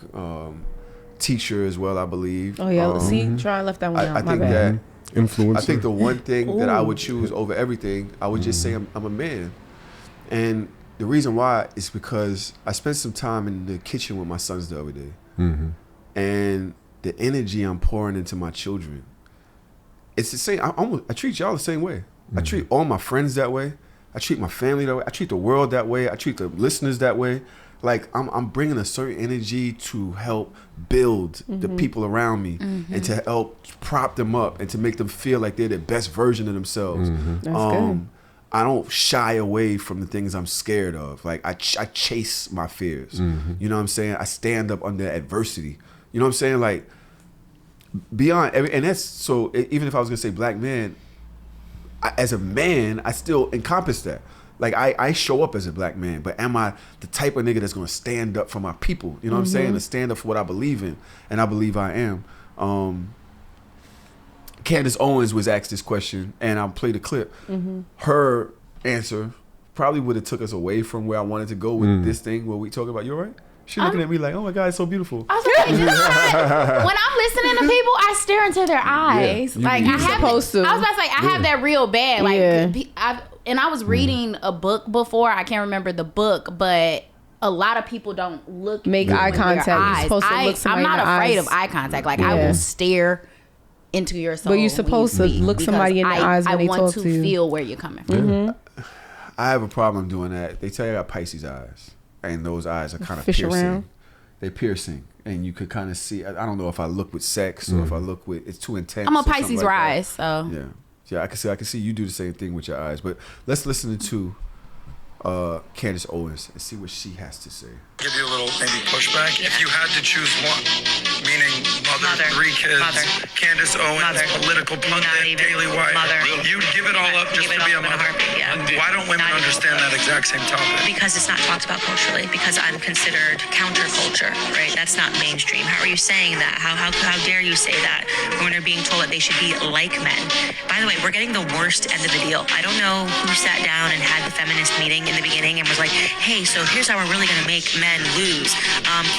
teacher as well, I believe. Oh yeah, see, Try left that one out. I think that influencer. I think the one thing that I would choose over everything, I would just say I'm a man, and the reason why is because I spent some time in the kitchen with my sons the other day, and the energy I'm pouring into my children, it's the same. I treat y'all the same way. I treat all my friends that way. I treat my family that way. I treat the world that way. I treat the listeners that way. Like I'm bringing a certain energy to help build the people around me and to help prop them up and to make them feel like they're the best version of themselves. That's good. I don't shy away from the things I'm scared of. Like I chase my fears. You know what I'm saying? I stand up under adversity. You know what I'm saying? Like beyond and that's so. Even if I was gonna say black man, as a man, I still encompass that. Like I show up as a black man, but am I the type of nigga that's gonna stand up for my people? You know what I'm saying? To stand up for what I believe in, and I believe I am. Candace Owens was asked this question, and I'll play the clip. Her answer probably would have took us away from where I wanted to go with this thing where we talk about. You all right? She looking at me like, oh my God, it's so beautiful. I was like, you know what? When I'm listening to people, I stare into their eyes. Like you're supposed to. I was about to say, I have that real bad. Like, Yeah. I was reading a book before. I can't remember the book, but a lot of people don't make eye contact. You're supposed to look somebody I'm not in the afraid eyes. of eye contact. Like I will stare into your soul. But you're supposed to look somebody in the eyes when they talk to you. I want to feel where you're coming from. I have a problem doing that. They tell you I got Pisces eyes, and those eyes are kind of Fish piercing. around. They're piercing, and you could kind of see. I don't know if I look with sex or if I look with it's too intense. I'm a or something Pisces like rise, that. so Yeah, I can see you do the same thing with your eyes. But let's listen to Candace Owens and see what she has to say. Give you a little maybe pushback. If you had to choose one, meaning mother 3 kids, Candace Owens, political pundit, Daily Wire, you'd give it all up just to be a mother. Why don't women understand that exact same topic? Because it's not talked about culturally. Because I'm considered counterculture, right? That's not mainstream. How are you saying that? How dare you say that? Women are being told that they should be like men. By the way, we're getting the worst end of the deal. I don't know who sat down and had the feminist meeting in the beginning and was like, hey, so here's how we're really going to make men lose.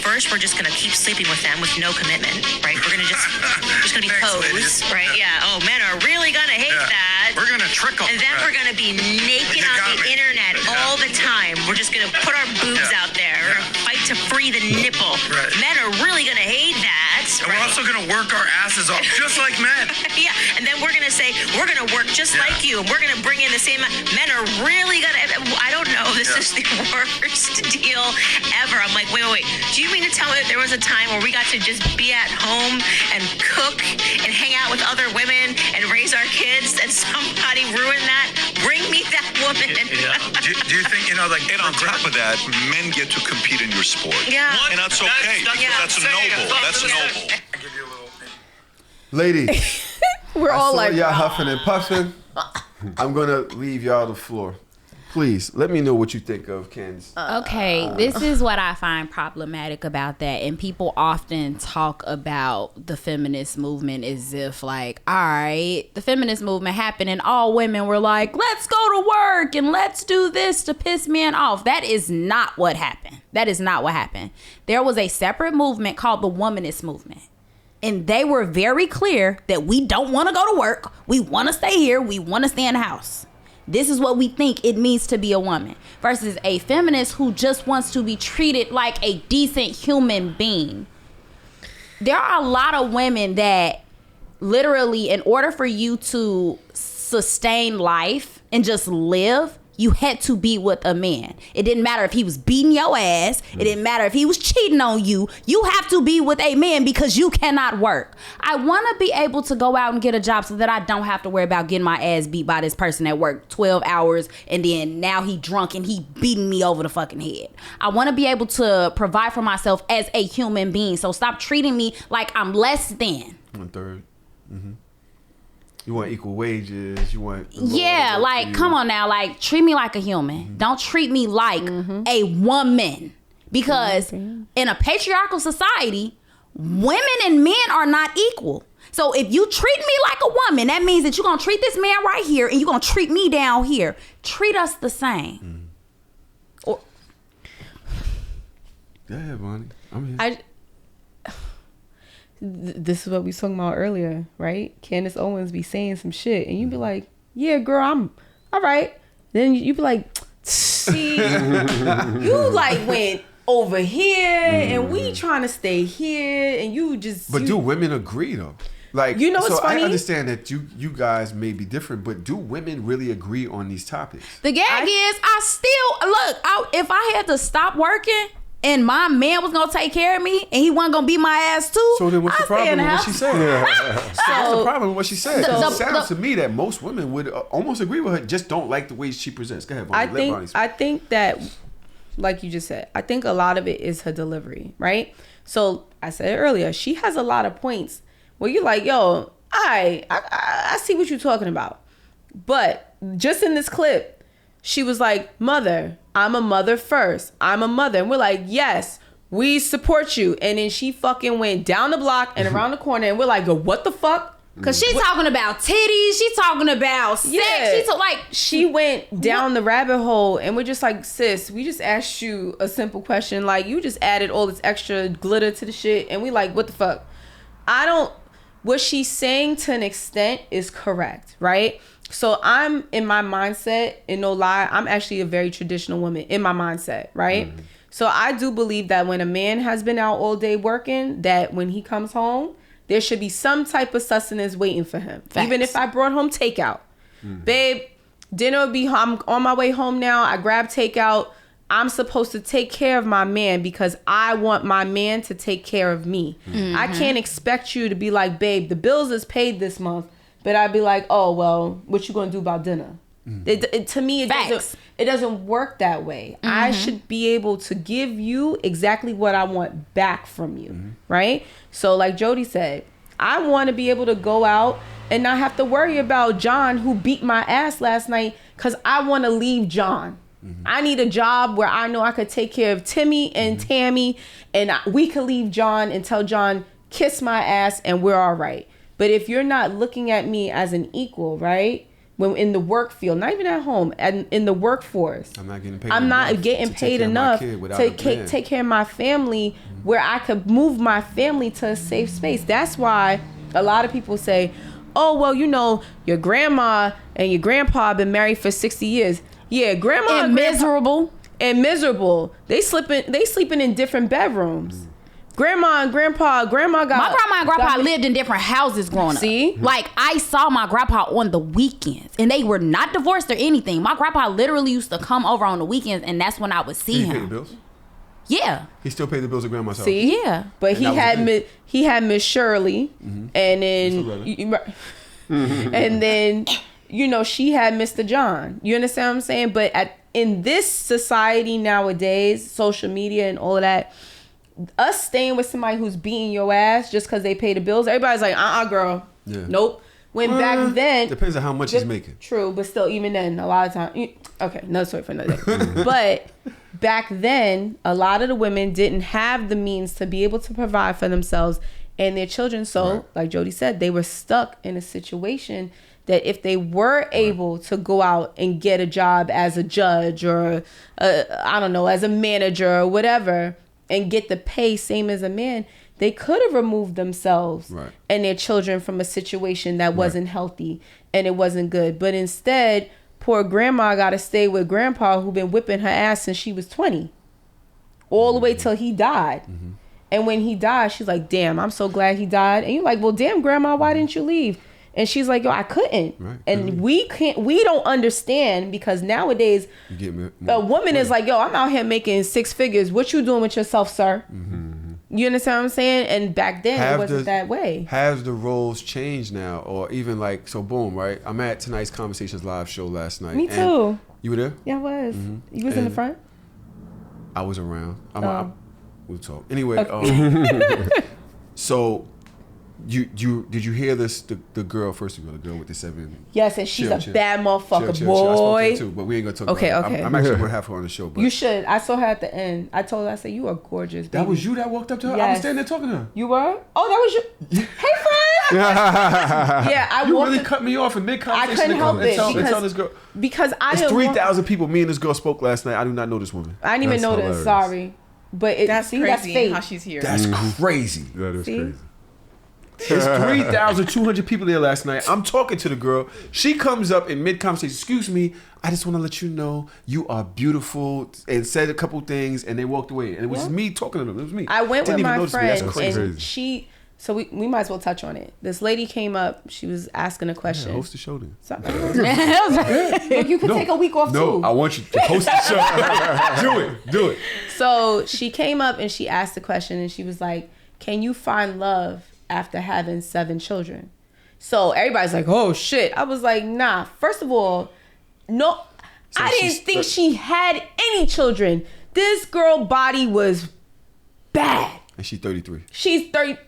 First, we're just going to keep sleeping with them with no commitment, right? We're going to just going to be posed, right? Yeah. Oh, men are really going to hate that. We're going to trick them. And then we're going to be naked on the internet all the time. We're just going to put our boobs out there. We're going to fight to free the nipple. Right. Men are really going to hate that. And we're also going to work our asses off just like men. Yeah. And then we're going to say, we're going to work just like you. And we're going to bring in the same. Men are really going to. I don't know. This is the worst deal ever. I'm like, wait. Do you mean to tell me that there was a time where we got to just be at home and cook and hang out with other women and raise our kids and somebody ruined that? Bring me that woman. Do you think, like... And on top of that, men get to compete in your sport. Yeah. And that's okay. That's noble. That's noble. I'll give you a little... Ladies, We're all so like, y'all huffing and puffing. I'm gonna leave y'all the floor. Please let me know what you think of Candace. Okay, this is what I find problematic about that. And people often talk about the feminist movement as if like, all right, the feminist movement happened and all women were like, let's go to work and let's do this to piss men off. That is not what happened. That is not what happened. There was a separate movement called the womanist movement. And they were very clear that we don't want to go to work. We want to stay here. We want to stay in the house. This is what we think it means to be a woman versus a feminist who just wants to be treated like a decent human being. There are a lot of women that literally, in order for you to sustain life and just live, you had to be with a man. It didn't matter if he was beating your ass. It didn't matter if he was cheating on you. You have to be with a man because you cannot work. I want to be able to go out and get a job so that I don't have to worry about getting my ass beat by this person at work 12 hours and then now he drunk and he beating me over the fucking head. I want to be able to provide for myself as a human being. So stop treating me like I'm less than. 1/3. You want equal wages. You want yeah, like come on now, like treat me like a human. Don't treat me like a woman, because in a patriarchal society, women and men are not equal. So if you treat me like a woman, that means that you're gonna treat this man right here and you're gonna treat me down here. Treat us the same. Or yeah, Vonnie, I'm here. This is what we was talking about earlier, right? Candace Owens be saying some shit, and you be like, "Yeah, girl, I'm all right." Then you be like, "See, you like went over here, and we trying to stay here, and you just." But do women agree though? Like, you know what's funny? I understand that you guys may be different, but do women really agree on these topics? The gag is, I still look. If I had to stop working and my man was gonna take care of me and he wasn't gonna beat my ass too. So then what's the problem with what she said? What's the problem with what she said? It sounds to me that most women would almost agree with her, just don't like the way she presents. Go ahead, Vonnie. I think that, like you just said, I think a lot of it is her delivery, right? So I said it earlier, she has a lot of points where you're like, yo, I see what you're talking about. But just in this clip, she was like, mother, I'm a mother first. I'm a mother. And we're like, yes, we support you. And then she fucking went down the block and around the corner. And we're like, what the fuck? Because she's talking about titties. She's talking about sex. Yeah. She went down the rabbit hole. And we're just like, sis, we just asked you a simple question. Like, you just added all this extra glitter to the shit. And we like, what the fuck? What she's saying to an extent is correct, right? So I'm in my mindset, and no lie, I'm actually a very traditional woman in my mindset, right? So I do believe that when a man has been out all day working, that when he comes home, there should be some type of sustenance waiting for him. Facts. Even if I brought home takeout. Babe, dinner will be home. I'm on my way home now. I grab takeout. I'm supposed to take care of my man because I want my man to take care of me. I can't expect you to be like, babe, the bills is paid this month. But I'd be like, oh, well, what you gonna do about dinner? To me, it doesn't work that way. I should be able to give you exactly what I want back from you, right? So like Jody said, I want to be able to go out and not have to worry about John who beat my ass last night because I want to leave John. I need a job where I know I could take care of Timmy and Tammy, and we could leave John and tell John, kiss my ass and we're all right. But if you're not looking at me as an equal, right? When in the work field, not even at home, and in the workforce, I'm not getting paid enough to take care of my family, where I could move my family to a safe space. That's why a lot of people say, oh, well, you know, your grandma and your grandpa have been married for 60 years. Yeah, grandma and miserable. They sleeping in different bedrooms. Grandma and grandpa got... My grandma and grandpa lived in different houses growing up. See? Like, I saw my grandpa on the weekends, and they were not divorced or anything. My grandpa literally used to come over on the weekends, and that's when I would see him. He paid the bills? Yeah. He still paid the bills at grandma's house? See? Yeah. But he had Miss Shirley, and then... and then, you know, she had Mr. John. You understand what I'm saying? But in this society nowadays, social media and all of that... us staying with somebody who's beating your ass just because they pay the bills, everybody's like, girl. Yeah. Nope. When back then... depends on how much he's making. True, but still, even then, a lot of time... Okay, another story for another day. But back then, a lot of the women didn't have the means to be able to provide for themselves and their children. So, like Jody said, they were stuck in a situation that if they were able to go out and get a job as a judge or, I don't know, as a manager or whatever... and get the pay same as a man, they could have removed themselves and their children from a situation that wasn't healthy and it wasn't good. But instead, poor grandma got to stay with grandpa who been whipping her ass since she was 20, all the way till he died. And when he died, she's like, damn, I'm so glad he died. And you're like, well, damn, grandma, why didn't you leave? And she's like, yo, I couldn't. Right. And we don't understand, because nowadays You get me, a woman is like, yo, I'm out here making 6 figures. What you doing with yourself, sir? You understand what I'm saying? And back then it wasn't that way. Has the roles changed now? Or even like, so boom, right? I'm at tonight's Conversations live show last night. Me and too. You were there? Yeah, I was. You was in the And front? I was around. We'll talk. Anyway, so did you hear this? The girl, first of all, the girl with the 7. Yes, and she's Chill. a bad motherfucker, Chill. I spoke to boy. her too, but we ain't gonna talk Okay, about it. okay. I'm actually gonna have her on the show. But You should. I saw her at the end. I told her, I said, you are gorgeous, baby. that was you that walked up to her? I Yes. was standing there talking to her. You were? Oh, that was you. Hey, friend. Yeah, I You walked really in- cut me off in mid I conversation. couldn't help it Tell because this girl. I It's didn't 3,000 people. Me and this girl spoke last night. I do not know this woman. I didn't even That's know hilarious. this. Sorry. But That's see, crazy that's fake. how she's here. That's crazy. That is See? crazy. There's 3,200 people there last night. I'm talking to the girl. She comes up in mid conversation. Excuse me, I just want to let you know you are beautiful, and said a couple things, and they walked away. And it was Yeah. me talking to them. It was me. I went Didn't with even my notice me. friend, That's crazy. and crazy. she. So we might as well touch on it. This lady came up. She was asking a question. Host the show then. So- Look, you can take a week off No, too. I want you to host the show. Do it. So she came up and she asked the question, and she was like, "Can you find love after having 7 children?" So everybody's like, "Oh shit!" I was like, "Nah." First of all, no, So I didn't she's think she had any children. This girl body was bad. And she 33. She's 30.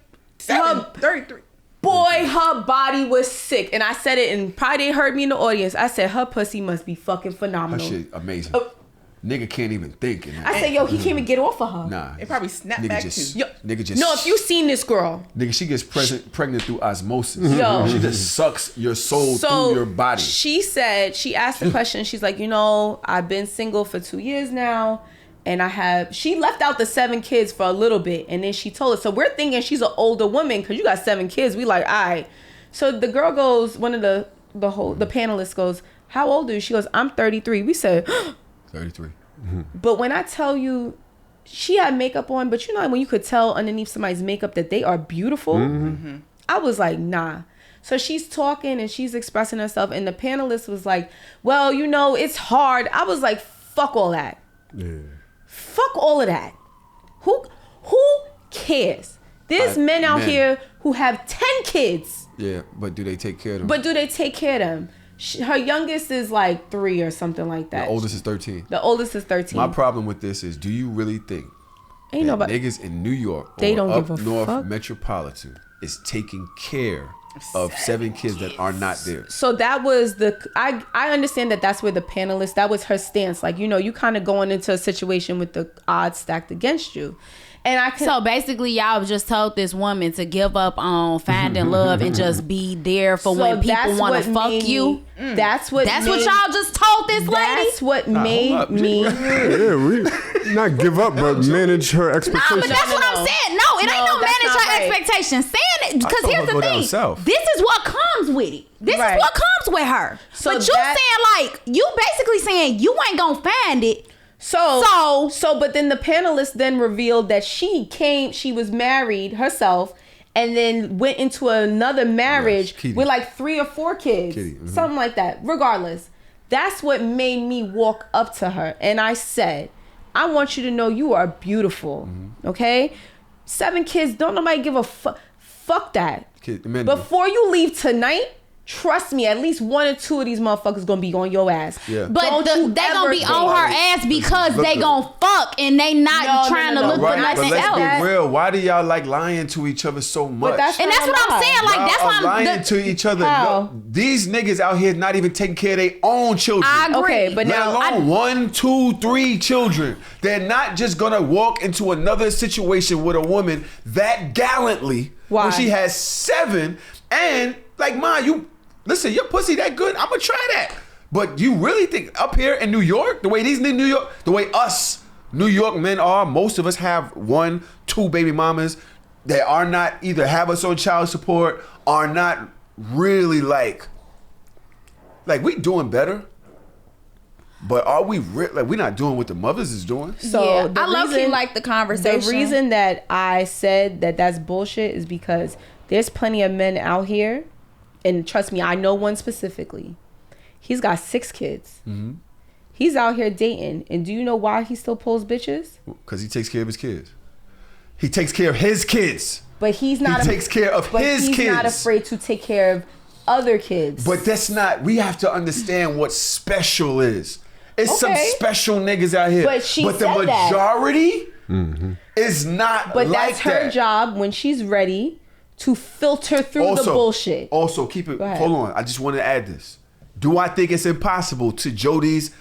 Her 33. boy, her body was sick, and I said it, and probably they heard me in the audience. I said her pussy must be fucking Her phenomenal. shit amazing. Oh. Nigga can't even think. In that. I said, yo, he can't even get off of her. Nah. It probably snapped nigga back just, too. Yo, Nigga just. no, if you seen this girl, Nigga, she gets pregnant through osmosis. Yo. She just sucks your soul so through your body. she said, she asked the question. She's like, I've been single for 2 years now, and she left out the 7 kids for a little bit, and then she told us. So we're thinking she's an older woman because you got 7 kids. We like, all right. So the girl goes, one of the panelists goes, how old are you? She goes, I'm 33. We said, 33. but when I tell you, she had makeup on, but when you could tell underneath somebody's makeup that they are beautiful, I was like, nah. So she's talking and she's expressing herself, and the panelist was like, well, it's hard. I was like, fuck all that. Yeah. Fuck all of that. Who cares? There's men out here who have 10 kids. Yeah, but do they take care of them? But do they take care of them? Her youngest is like 3 or something like that. The oldest is 13. The oldest is 13. My problem with this is, do you really think Ain't that nobody. niggas in New York They or don't up give a north fuck. metropolitan is taking care of 7 kids that are not there? So that was I understand that's where the panelist, that was her stance. Like, you kind of going into a situation with the odds stacked against you. And I can, So basically, y'all just told this woman to give up on finding love and just be there for when people want to fuck you. That's what y'all just told this lady. That's what made me. Yeah, we not give up, but manage her No, expectations. but that's what I'm saying. No, it ain't No, no that's manage not her right. expectations. Saying it because told here's her the go down thing. south. This is what comes with it. This Right. is what comes with her. So but you saying you basically saying you ain't gonna find it. So, but then the panelist then revealed that she was married herself, and then went into another marriage Yes, Kitty. with like 3 or 4 kids, Kitty, something like that. Regardless, that's what made me walk up to her, and I said, I want you to know you are beautiful. Okay, 7 kids, don't nobody give a fuck. Fuck that. Men, Before you leave tonight, trust me, at least 1 or 2 of these motherfuckers gonna be on your ass. Yeah. But Don't you they gonna ever be think- on her ass because they gonna fuck and they not trying to look for right, but nothing let's else. be real. Why do y'all like lying to each other so much? that's And that's what I'm saying. Like Y'all that's are why I'm lying to each other. How? No, these niggas out here not even taking care of their own children. I agree. Okay, but Let now alone 1, 2, 3 children. They're not just gonna walk into another situation with a woman that gallantly Why? when she has 7 and like, Ma, listen, your pussy that good, I'm gonna try that. But you really think up here in New York, the way these in New York, the way us New York men are, most of us have 1, 2 baby mamas that are not either have us on child support, are not really like we doing better. But are we we're not doing what the mothers is doing? So Yeah, the I low-key reason- like the conversation. The reason that I said that's bullshit is because there's plenty of men out here, and trust me, I know one specifically. He's got 6 kids. He's out here dating, and do you know why he still pulls bitches? Because he takes care of his kids. He takes care of his kids. But he's not. He takes care of his kids. He's not afraid to take care of other kids. But that's not. We have to understand what special is. It's some special niggas out here. But the majority is not. But like that's her job when she's ready to filter through the bullshit. Also, keep it. Hold on. I just want to add this. Do I think it's impossible? To Jody's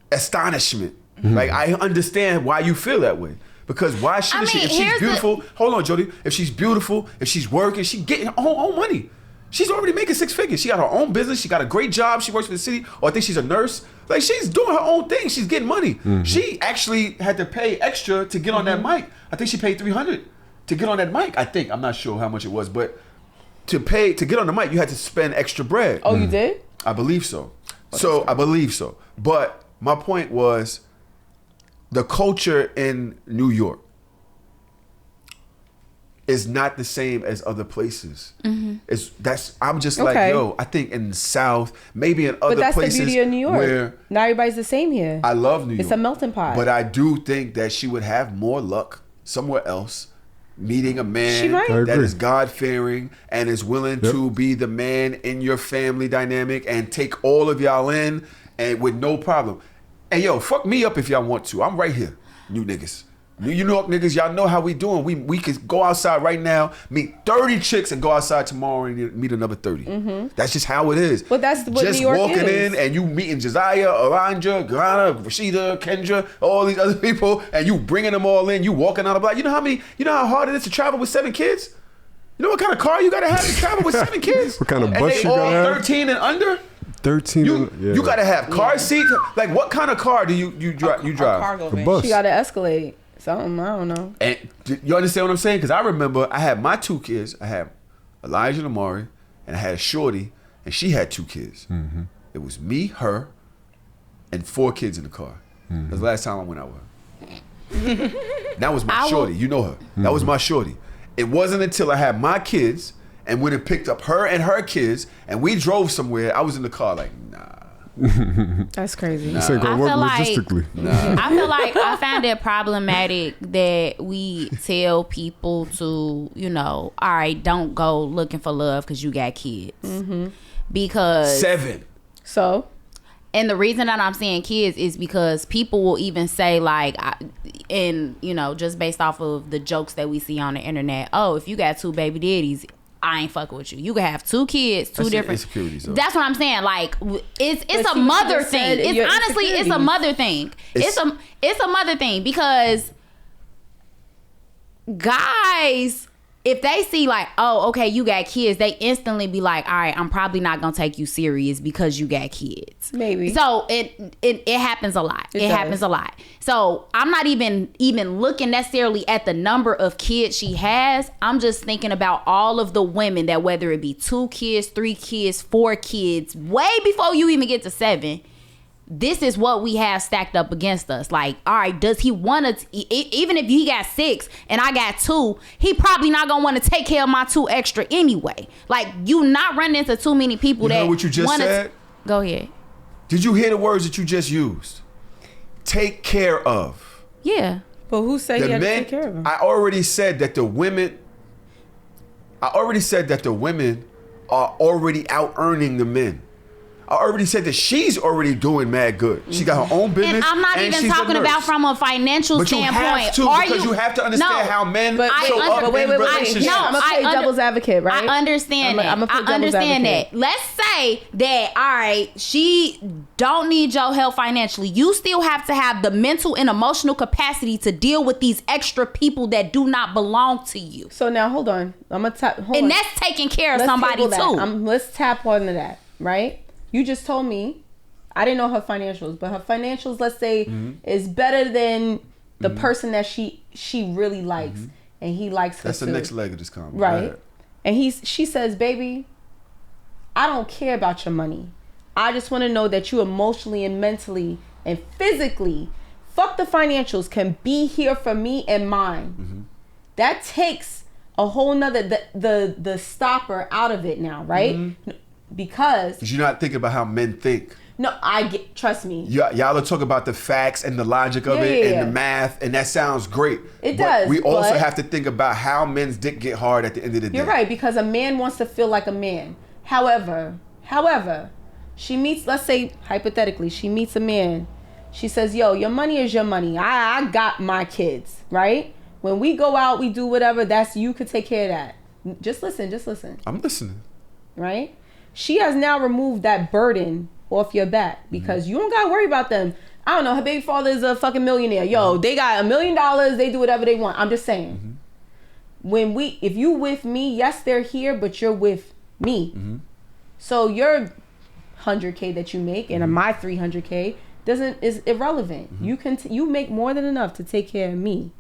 astonishment, like I understand why you feel that way. Because why shouldn't she? If she's beautiful, hold on, Jody. If she's beautiful, if she's working, she getting her own money. She's already making 6 figures. She got her own business. She got a great job. She works for the city, or I think she's a nurse. Like she's doing her own thing. She's getting money. She actually had to pay extra to get on that mic. I think she paid $300 to get on that mic. I think I'm not sure how much it was, but to get on the mic, you had to spend extra bread. Oh, you did? I believe so. I believe so. But my point was, the culture in New York is not the same as other places. I'm just like, yo, I think in the South, maybe in other places. But that's the beauty of New York. Where not everybody's the same here. I love New York. It's a melting pot. But I do think that she would have more luck somewhere else, meeting a man that is God-fearing and is willing to be the man in your family dynamic and take all of y'all in and with no problem. Hey, yo, fuck me up if y'all want to. I'm right here, you niggas. New York niggas, y'all know how we doing. We could go outside right now, meet 30 chicks, and go outside tomorrow and meet another 30. That's just how it is. But that's what just New York walking is. in and you meeting Josiah, Aranja, Ghana, Rashida, Kendra, all these other people, and you bringing them all in. You walking out of block. You know how hard it is to travel with 7 kids? You know what kind of car you gotta have to travel with 7 kids? What kind of and bus they you all gotta have? 13 and under? 13. You gotta have car seats. Like, what kind of car do you drive? A cargo van. bus. She got to escalate. Something, I don't know. And you understand what I'm saying? Because I remember I had my 2 kids. I had Elijah and Amari, and I had a shorty, and she had 2 kids. It was me, her, and 4 kids in the car. That was the last time I went out with her. That was my shorty. You know her. That was my shorty. It wasn't until I had my kids and went and picked up her and her kids, and we drove somewhere. I was in the car like, nah. That's crazy. This ain't gonna work logistically. I feel like I find it problematic that we tell people to, all right, don't go looking for love because you got kids. Because 7. So? And the reason that I'm saying kids is because people will even say like, just based off of the jokes that we see on the internet, oh, if you got 2 baby daddies, I ain't fucking with you. You can have 2 kids, 2 different insecurities. That's what I'm saying. Like it's a mother thing. It's honestly it's a mother thing. It's a mother thing because guys, if they see like, oh, okay, you got kids, they instantly be like, all right, I'm probably not gonna take you serious because you got kids. Maybe. So it happens a lot. It happens a lot. So I'm not even looking necessarily at the number of kids she has. I'm just thinking about all of the women that, whether it be 2 kids, 3 kids, 4 kids, way before you even get to 7. This is what we have stacked up against us. Like, all right, does he want to, even if he got 6 and I got 2, he probably not going to want to take care of my 2 extra anyway. Like, you not running into too many people that know what you just said? Go ahead. Did you hear the words that you just used? Take care of. Yeah. But who said you had to take care of them? I already said that the women are already out earning the men. I already said that she's already doing mad good. She got her own business. And I'm not even talking about from a financial standpoint. But you have to, because you have to understand how men show up in relationships. I'm going to play devil's advocate, right? I understand that. I understand that. Let's say that, all right, she don't need your help financially. You still have to have the mental and emotional capacity to deal with these extra people that do not belong to you. So now, hold on. That's taking care of somebody too. Let's tap onto that, right? You just told me, I didn't know her financials, but her financials, let's say, is better than the person that she really likes, and he likes her. That's too. the next leg of this conversation, right? And she says, "Baby, I don't care about your money. I just want to know that you emotionally and mentally and physically, fuck the financials, can be here for me and mine." That takes a whole nother the stopper out of it now, right? Because you're not thinking about how men think. No, trust me. Y'all are talking about the facts and the logic of it and the math, and that sounds great. It does. We also have to think about how men's dick get hard at the end of the day. You're right, because a man wants to feel like a man. However, she meets, let's say hypothetically, she meets a man. She says, yo, your money is your money. I got my kids, right? When we go out, we do whatever, you could take care of that. Just listen. I'm listening. Right? She has now removed that burden off your back because you don't gotta worry about them. I don't know, her baby father is a fucking millionaire. Yo, they got $1 million, they do whatever they want. I'm just saying. If you with me, yes, they're here, but you're with me. So your 100K that you make and my 300K is irrelevant. You make more than enough to take care of me.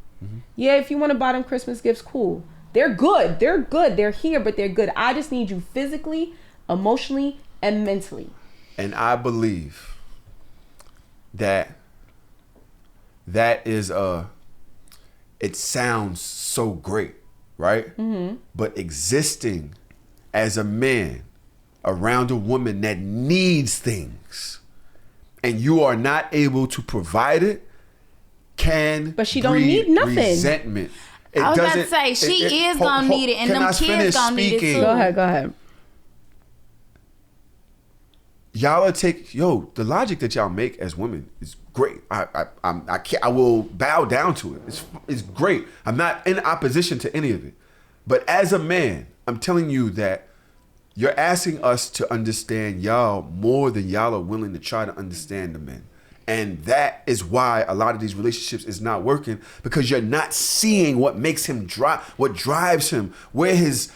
Yeah, if you want to buy them Christmas gifts, cool. They're good. They're here, but they're good. I just need you physically, emotionally, and mentally. And I believe that is it sounds so great, right? But existing as a man around a woman that needs things and you are not able to provide it but she don't need nothing. Resentment. I was about to say she is gonna need it, and them kids gonna need it too. Go ahead. Y'all the logic that y'all make as women is great. I will bow down to it. It's great. I'm not in opposition to any of it. But as a man, I'm telling you that you're asking us to understand y'all more than y'all are willing to try to understand the men. And that is why a lot of these relationships is not working, because you're not seeing what makes him what drives him, where his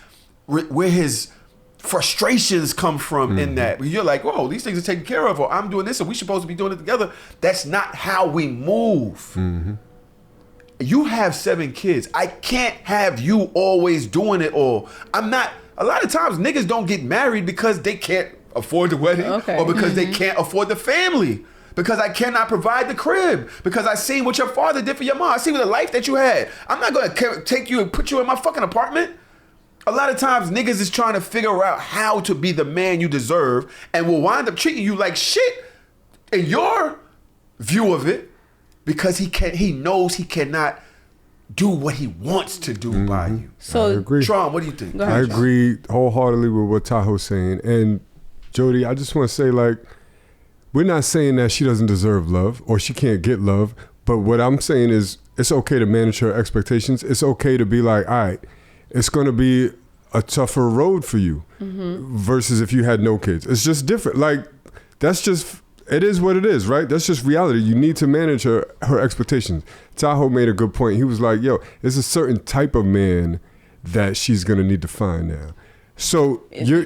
frustrations come from in that. You're like, whoa, these things are taken care of, or I'm doing this and we supposed to be doing it together. That's not how we move. You have 7 kids. I can't have you always doing it all. A lot of times niggas don't get married because they can't afford the wedding or because they can't afford the family. Because I cannot provide the crib. Because I seen what your father did for your mom. I seen the life that you had. I'm not going to take you and put you in my fucking apartment. A lot of times niggas is trying to figure out how to be the man you deserve and will wind up treating you like shit in your view of it because he knows he cannot do what he wants to do by you. So, I agree. Tron, what do you think? I agree wholeheartedly with what Tahoe's saying. And Jody, I just want to say, like, we're not saying that she doesn't deserve love or she can't get love, but what I'm saying is it's okay to manage her expectations. It's okay to be like, all right, it's going to be a tougher road for you versus if you had no kids. It's just different. Like, it is what it is, right? That's just reality. You need to manage her expectations. Tahoe made a good point. He was like, yo, there's a certain type of man that she's going to need to find now. So your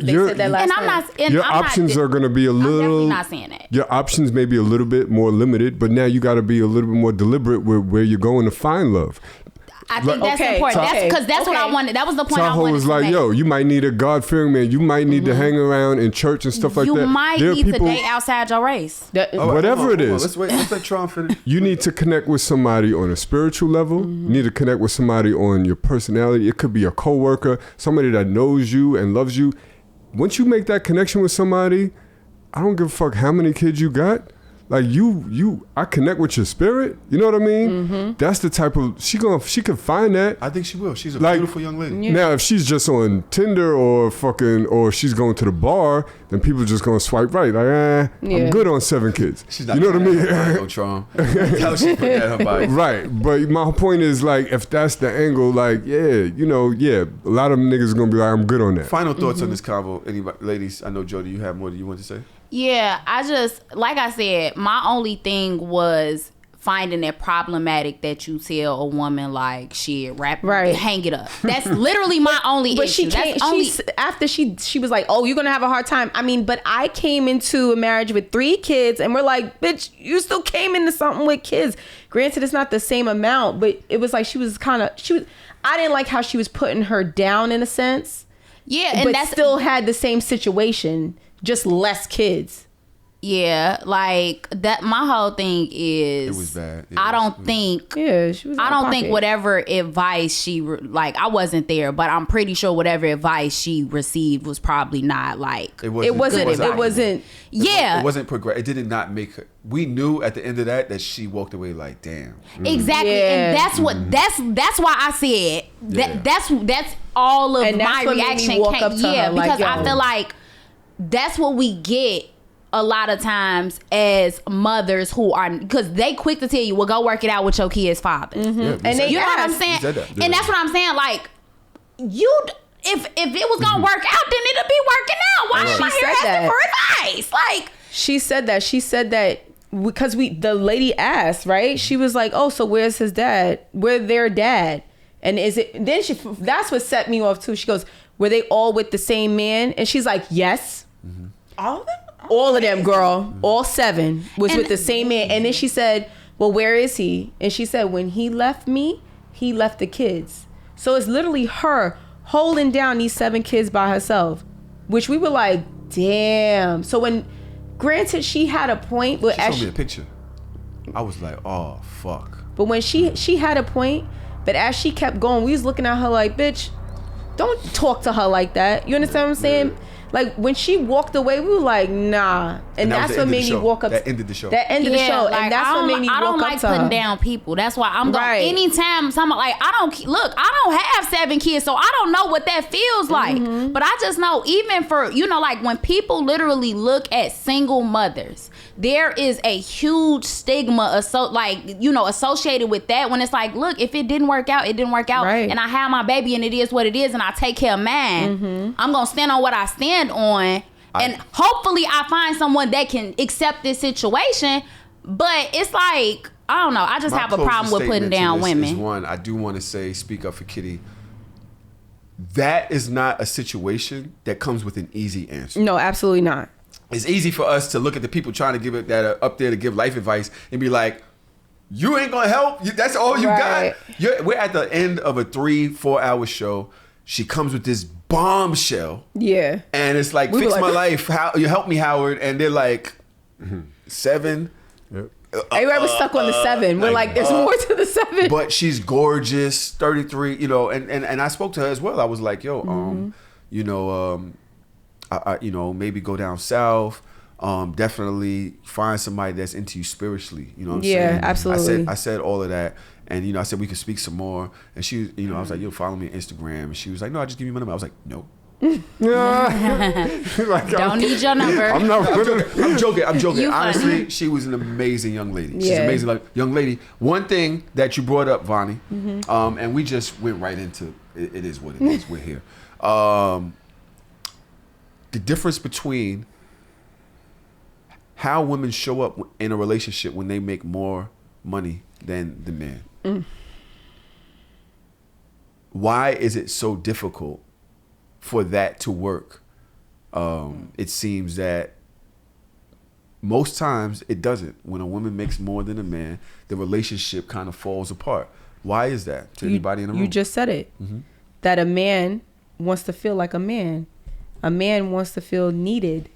options are going to be a little. I'm definitely not saying that. Your options may be a little bit more limited, but now you got to be a little bit more deliberate with where you're going to find love. I think that's important. That's what I wanted. That was the point I wanted to make. Tahoe was like, yo, you might need a God-fearing man. You might need to hang around in church and stuff like that. You might need to date outside your race. Whatever it is. Let's let Tron finish. You need to connect with somebody on a spiritual level. You need to connect with somebody on your personality. It could be a coworker, somebody that knows you and loves you. Once you make that connection with somebody, I don't give a fuck how many kids you got. Like I connect with your spirit. You know what I mean? That's the type of she could find that. I think she will. She's a beautiful young lady. Yeah. Now, if she's just on Tinder or she's going to the bar, then people are just gonna swipe right. Like, I'm good on 7 kids. She's not, you know what I mean? How she put that in her body. Right, but my point is, like, if that's the angle, like, a lot of niggas are gonna be like, I'm good on that. Final thoughts on this convo, anybody, ladies? I know Jody, you have more that you want to say. Yeah, like I said, my only thing was finding it problematic that you tell a woman like, shit, hang it up. That's literally my only but issue. She can't, after she was like, oh, you're gonna have a hard time. I mean, but I came into a marriage with 3 kids and we're like, bitch, you still came into something with kids. Granted, it's not the same amount, but it was like I didn't like how she was putting her down in a sense. Yeah, and but still had the same situation. Just less kids. Yeah, like that. My whole thing is It was bad. I don't think. Yeah, she was. I don't think whatever advice like I wasn't there, but I'm pretty sure whatever advice she received was probably not like It wasn't. Yeah, It wasn't progress. It did not make her. We knew at the end of that she walked away like, damn. exactly, Yeah. and that's what that's why I said that. That's all of And that's my what made me reaction. walk up to her, like, because yo. I feel like that's what we get a lot of times as mothers who are, because they quick to tell you, well, go work it out with your kid's father. Yeah, And they You know what I'm asked. saying? You said that. And that's what I'm saying. Like, if it was gonna work out, then it'll be working out. Why am I She here said asking that. for advice? Like, She said that. She said that because the lady asked, right? She was like, "Oh, so where's his dad? Where their dad? And is it?" Then that's what set me off too. She goes, "Were they all with the same man?" And she's like, "Yes." All of them? All of them, girl. All 7 was with the same man. And then she said, "Well, where is he?" And she said, "When he left me, he left the kids." So it's literally her holding down these 7 kids by herself, which we were like, damn. So when, granted, she had a point, but She showed me a picture. I was like, oh fuck. But when she had a point, but as she kept going, we was looking at her like, bitch, don't talk to her like that. You understand what I'm saying? Like when she walked away, we were like, nah. And that was that's the what end of made the me show. walk up. That ended the show. That ended the show. like, And that's what made me I don't walk like up to putting her. down people. That's why I'm going. Right. Anytime someone like I don't have 7 kids, so I don't know what that feels like. Mm-hmm. But I just know, even for like when people literally look at single mothers, there is a huge stigma associated with that. When it's like, look, if it didn't work out, it didn't work out, Right. and I have my baby, and it is what it is, and I take care of mine. Mm-hmm. I'm gonna stand on what I stand on. And hopefully I find someone that can accept this situation. But it's like, I don't know. I just My have a closing problem with putting statement to down this women. is one, I do want to say, speak up for Kitty. That is not a situation that comes with an easy answer. No, absolutely not. It's easy for us to look at the people trying to give it that are up there to give life advice and be like, you ain't gonna help. That's all you Right. got. We're at the end of a 3-4 hour show. She comes with this bombshell. Yeah. And it's like, We were fix like- my life. How you help me, Howard? And they're like, 7. Yep. Everybody was stuck on the 7. We're like, there's more to the 7. But she's gorgeous, 33. And I spoke to her as well. I was like, yo, maybe go down south. Definitely find somebody that's into you spiritually. You know what I'm saying? Yeah, absolutely. I said all of that. And, I said we could speak some more. And she, I was like, yo, follow me on Instagram. And she was like, no, I just give you my number. I was like, no. Don't need your number. I'm not I'm joking. You funny. Honestly, she was an amazing young lady. She's an Yeah. amazing young lady. One thing that you brought up, Vonnie, and we just went right into it is what it is. We're here. The difference between how women show up in a relationship when they make more money than the man. Why is it so difficult for that to work? It seems that most times it doesn't. When a woman makes more than a man, the relationship kind of falls apart. Why is that to anybody in the room? You just said it. That a man wants to feel like a man. A man wants to feel needed,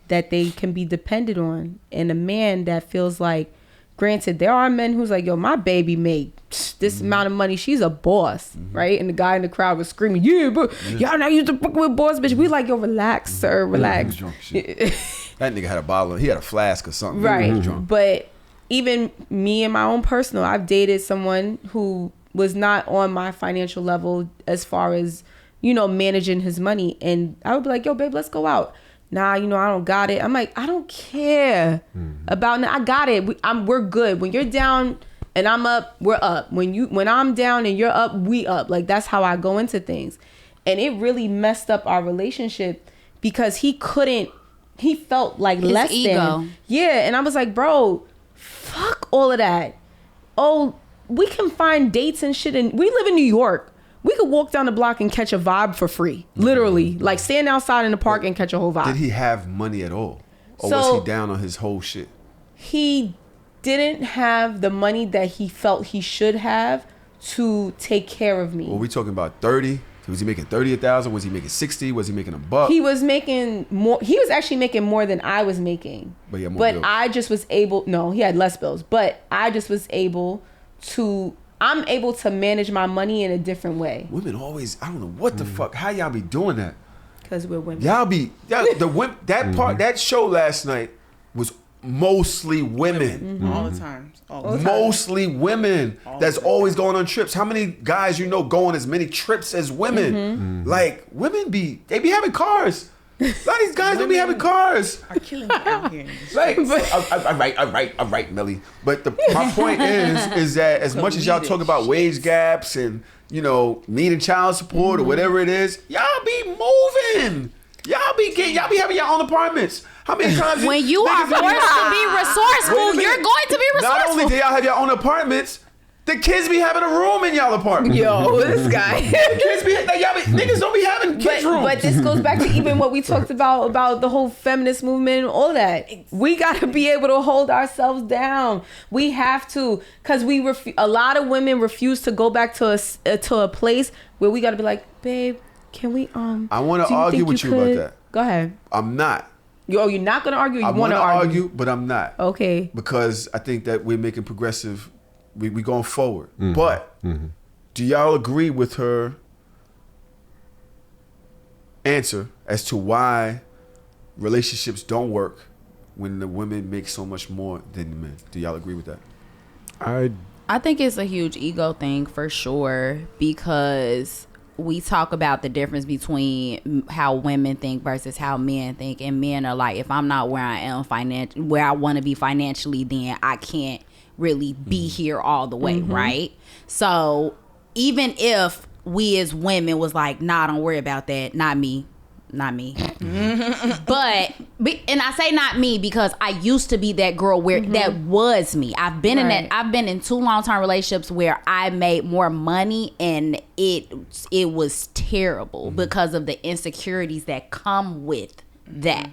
that they can be depended on. And a man that feels like, granted, there are men who's like, yo, my baby made this amount of money. She's a boss, right? And the guy in the crowd was screaming, yeah, but y'all not used to fuck with boss, bitch. We like, yo, relax, sir, He relax. was drunk as shit. That nigga had a bottle. He had a flask or something. He Right. was drunk. But even me in my own personal, I've dated someone who was not on my financial level as far as, managing his money. And I would be like, yo, babe, let's go out. Nah, I don't got it. I'm like, I don't care about I got it. We're good. When you're down and I'm up, we're up. When I'm down and you're up, we up. Like, that's how I go into things. And it really messed up our relationship because he felt like His less ego. than. Yeah. And I was like, bro, fuck all of that. Oh, we can find dates and shit. And we live in New York. We could walk down the block and catch a vibe for free. Literally. Like stand outside in the park and catch a whole vibe. Did he have money at all? Or So- was he down on his whole shit? He didn't have the money that he felt he should have to take care of me. Were we talking about 30, Was he making 30,000? Was he making 60? Was he making $1? He was making more. He was actually making more than I was making. But he had more But bills. I just was able. No, he had less bills. But I just was able to. I'm able to manage my money in a different way. Women always. I don't know what the fuck. How y'all be doing that? Because we're women. That show last night was mostly women. All the time. Mostly women that's always going on trips. How many guys you know go on as many trips as women? Like women be having cars. A lot of these guys don't be having cars. Are killing me out here. Like, all right, Millie. But my point is that as much as y'all talk about wage gaps and needing child support or whatever it is, y'all be moving. Y'all be having your own apartments. How many times when you are forced to be resourceful, you're going to be resourceful. Not only do y'all have your own apartments, the kids be having a room in y'all apartment. Yo, this guy. Niggas don't be having kids rooms. But this goes back to even what we talked about the whole feminist movement and all that. We got to be able to hold ourselves down. We have to, because a lot of women refuse to go back to a place where we got to be like, babe, can we I want to argue with you about that. Go ahead. I'm not. You're not going to argue? I want to argue, but I'm not. Okay. Because I think that we're making progressive, we going forward. But do y'all agree with her answer as to why relationships don't work when the women make so much more than the men? Do y'all agree with that? I think it's a huge ego thing for sure, because we talk about the difference between how women think versus how men think, and men are like, if I'm not where I am where I want to be financially, then I can't really be here all the way, right? So even if we as women was like, nah, don't worry about that, not me. but and I say not me because I used to be that girl where that was me. I've been in that. I've been in 2 long-term relationships where I made more money and it was terrible because of the insecurities that come with that.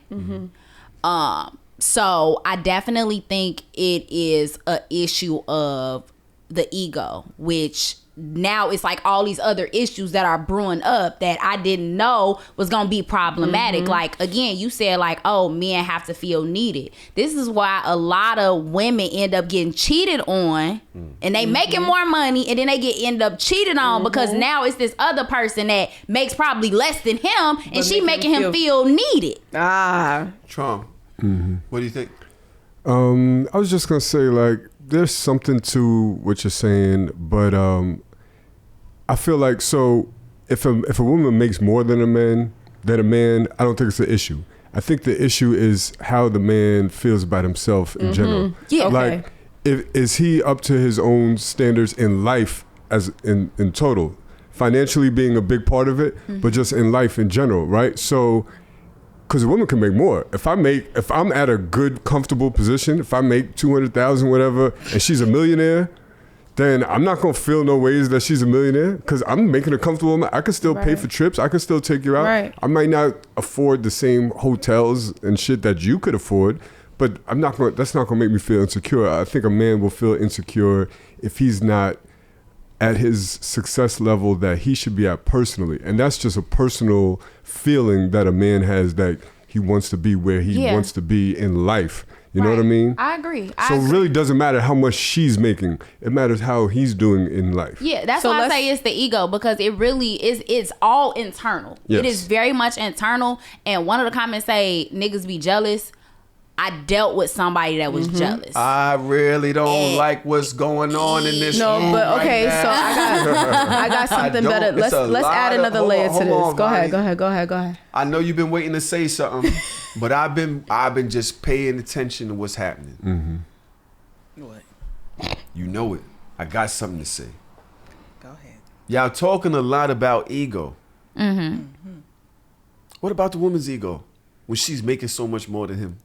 So I definitely think it is a issue of the ego, which now it's like all these other issues that are brewing up that I didn't know was gonna be problematic. Like, again, you said like, oh, men have to feel needed. This is why a lot of women end up getting cheated on, and they making more money, and then they end up cheated on because now it's this other person that makes probably less than him, and she making him feel needed. Trump, what do you think? I was just gonna say, like, there's something to what you're saying, but I feel like, so if a woman makes more than a man, I don't think it's an issue. I think the issue is how the man feels about himself in general. Yeah. Like, is he up to his own standards in life as in total? Financially being a big part of it, but just in life in general, right? So, because a woman can make more. If I'm at a good, comfortable position, if I make 200,000, whatever, and she's a millionaire, then I'm not gonna feel no ways that she's a millionaire because I'm making a comfortable amount. I could still pay for trips. I could still take you out. Right. I might not afford the same hotels and shit that you could afford, but that's not gonna make me feel insecure. I think a man will feel insecure if he's not at his success level that he should be at personally. And that's just a personal feeling that a man has, that he wants to be where he wants to be in life. You know what I mean? I agree. So it really doesn't matter how much she's making. It matters how he's doing in life. Yeah, that's why I say it's the ego, because it really is. It's all internal. Yes. It is very much internal. And one of the comments say niggas be jealous. I dealt with somebody that was jealous. I really don't like what's going on in this room but okay, right so now. I got something better. Let's add another layer to this. Go ahead. I know you've been waiting to say something, but I've been just paying attention to what's happening. What? You know it. I got something to say. Go ahead. Y'all talking a lot about ego. What about the woman's ego when she's making so much more than him?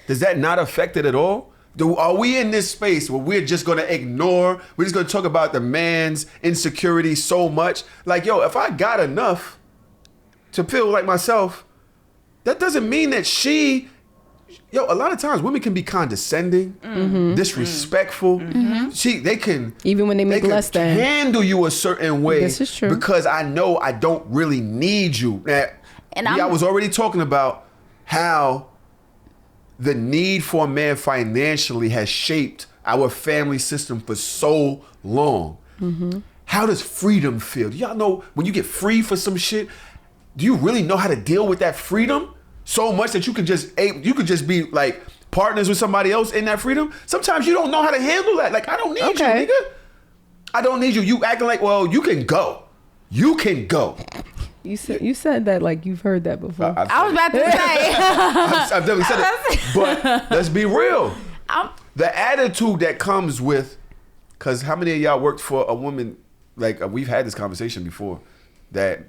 Does that not affect it at all? Are we in this space where we're just going to ignore, we're just going to talk about the man's insecurity so much? Like, yo, if I got enough to feel like myself, that doesn't mean that she Yo, a lot of times women can be condescending, disrespectful. They can even when they make less than handle you a certain way. This is true. Because I know I don't really need you. I was already talking about how the need for a man financially has shaped our family system for so long. How does freedom feel? Do y'all know when you get free for some shit? Do you really know how to deal with that freedom so much that you could just be like partners with somebody else in that freedom? Sometimes you don't know how to handle that. Like, I don't need you, nigga. I don't need you. You acting like, well, you can go. You can go. You said that like you've heard that before. I was about to say. I've definitely said it. But let's be real. The attitude that comes with, because how many of y'all worked for a woman, like we've had this conversation before, that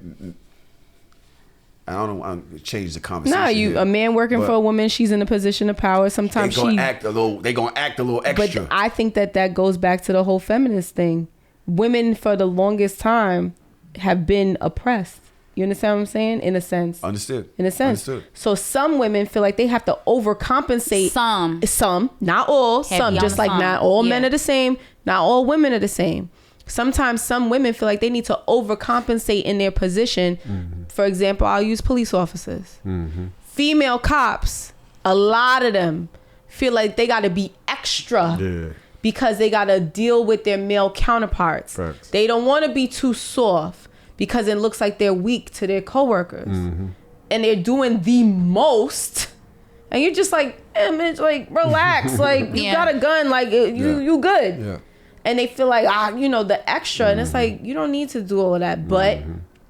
I don't know, I'm change the conversation. A man working for a woman, she's in a position of power. Sometimes they gonna act a little extra. But I think that goes back to the whole feminist thing. Women for the longest time have been oppressed. You understand what I'm saying? In a sense. Understood. In a sense. Understood. So some women feel like they have to overcompensate. Some, not all. Some, just like not all men are the same. Not all women are the same. Sometimes some women feel like they need to overcompensate in their position. For example, I'll use police officers. Female cops, a lot of them feel like they got to be extra because they got to deal with their male counterparts. Facts. They don't want to be too soft because it looks like they're weak to their coworkers. And they're doing the most. And you're just like, bitch, like, relax. Like, you got a gun. Like, you good. Yeah. And they feel like, the extra. And it's like, you don't need to do all of that. But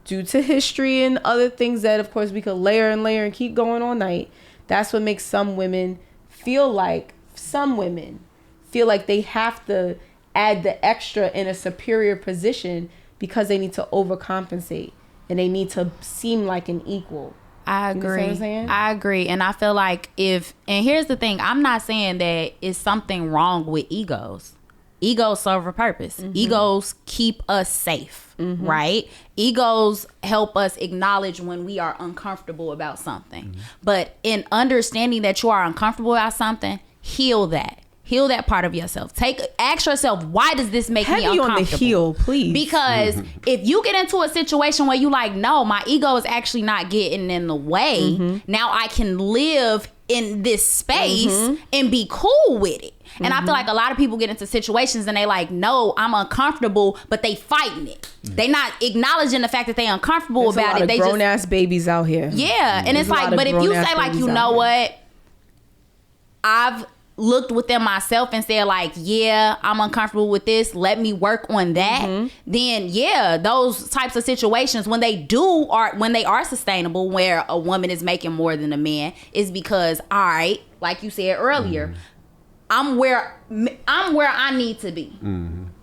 due to history and other things that, of course, we could layer and keep going all night, that's what makes some women feel like they have to add the extra in a superior position because they need to overcompensate and they need to seem like an equal. I agree. You know what I'm saying? I agree. And I feel like and here's the thing, I'm not saying that it's something wrong with egos. Egos serve a purpose. Egos keep us safe, right? Egos help us acknowledge when we are uncomfortable about something. But in understanding that you are uncomfortable about something, heal that. Heal that part of yourself. Ask yourself, why does this make me uncomfortable? On the heel, please. Because if you get into a situation where you like, no, my ego is actually not getting in the way. Now I can live in this space and be cool with it. And I feel like a lot of people get into situations and they like, no, I'm uncomfortable, but they fighting it. They not acknowledging the fact that they uncomfortable about it. They grown ass babies out here. Yeah, and it's like, but if you say like, you know what, I've looked within myself and said like, yeah, I'm uncomfortable with this, let me work on that, then those types of situations when they are sustainable, where a woman is making more than a man, is because, all right, like you said earlier, I'm where I need to be.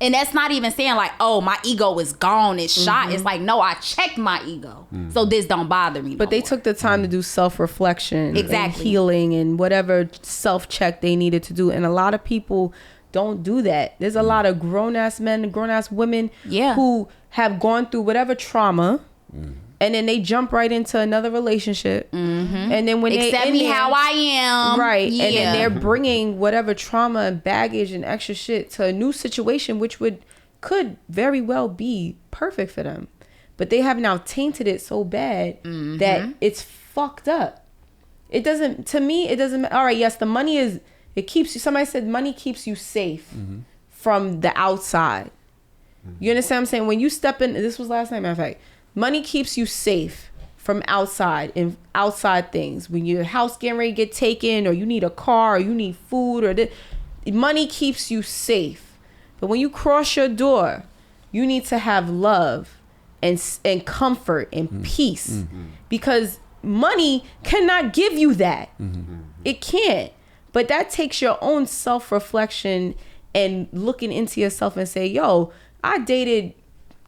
And that's not even saying like, oh, my ego is gone, it's shot. It's like, no, I checked my ego, so this don't bother me. But they took the time to do self-reflection, and healing, and whatever self-check they needed to do. And a lot of people don't do that. There's a lot of grown-ass men and grown-ass women who have gone through whatever trauma, and then they jump right into another relationship. And then when they accept me how I am. Right. And then they're bringing whatever trauma and baggage and extra shit to a new situation, which could very well be perfect for them. But they have now tainted it so bad that it's fucked up. To me, it doesn't, all right, yes, the money keeps you, somebody said money keeps you safe from the outside. You understand what I'm saying? When you step in, this was last night, matter of fact, money keeps you safe from outside and outside things. When your house getting ready to get taken, or you need a car, or you need food, money keeps you safe. But when you cross your door, you need to have love and comfort and peace, because money cannot give you that. It can't. But that takes your own self-reflection and looking into yourself and say, yo, I dated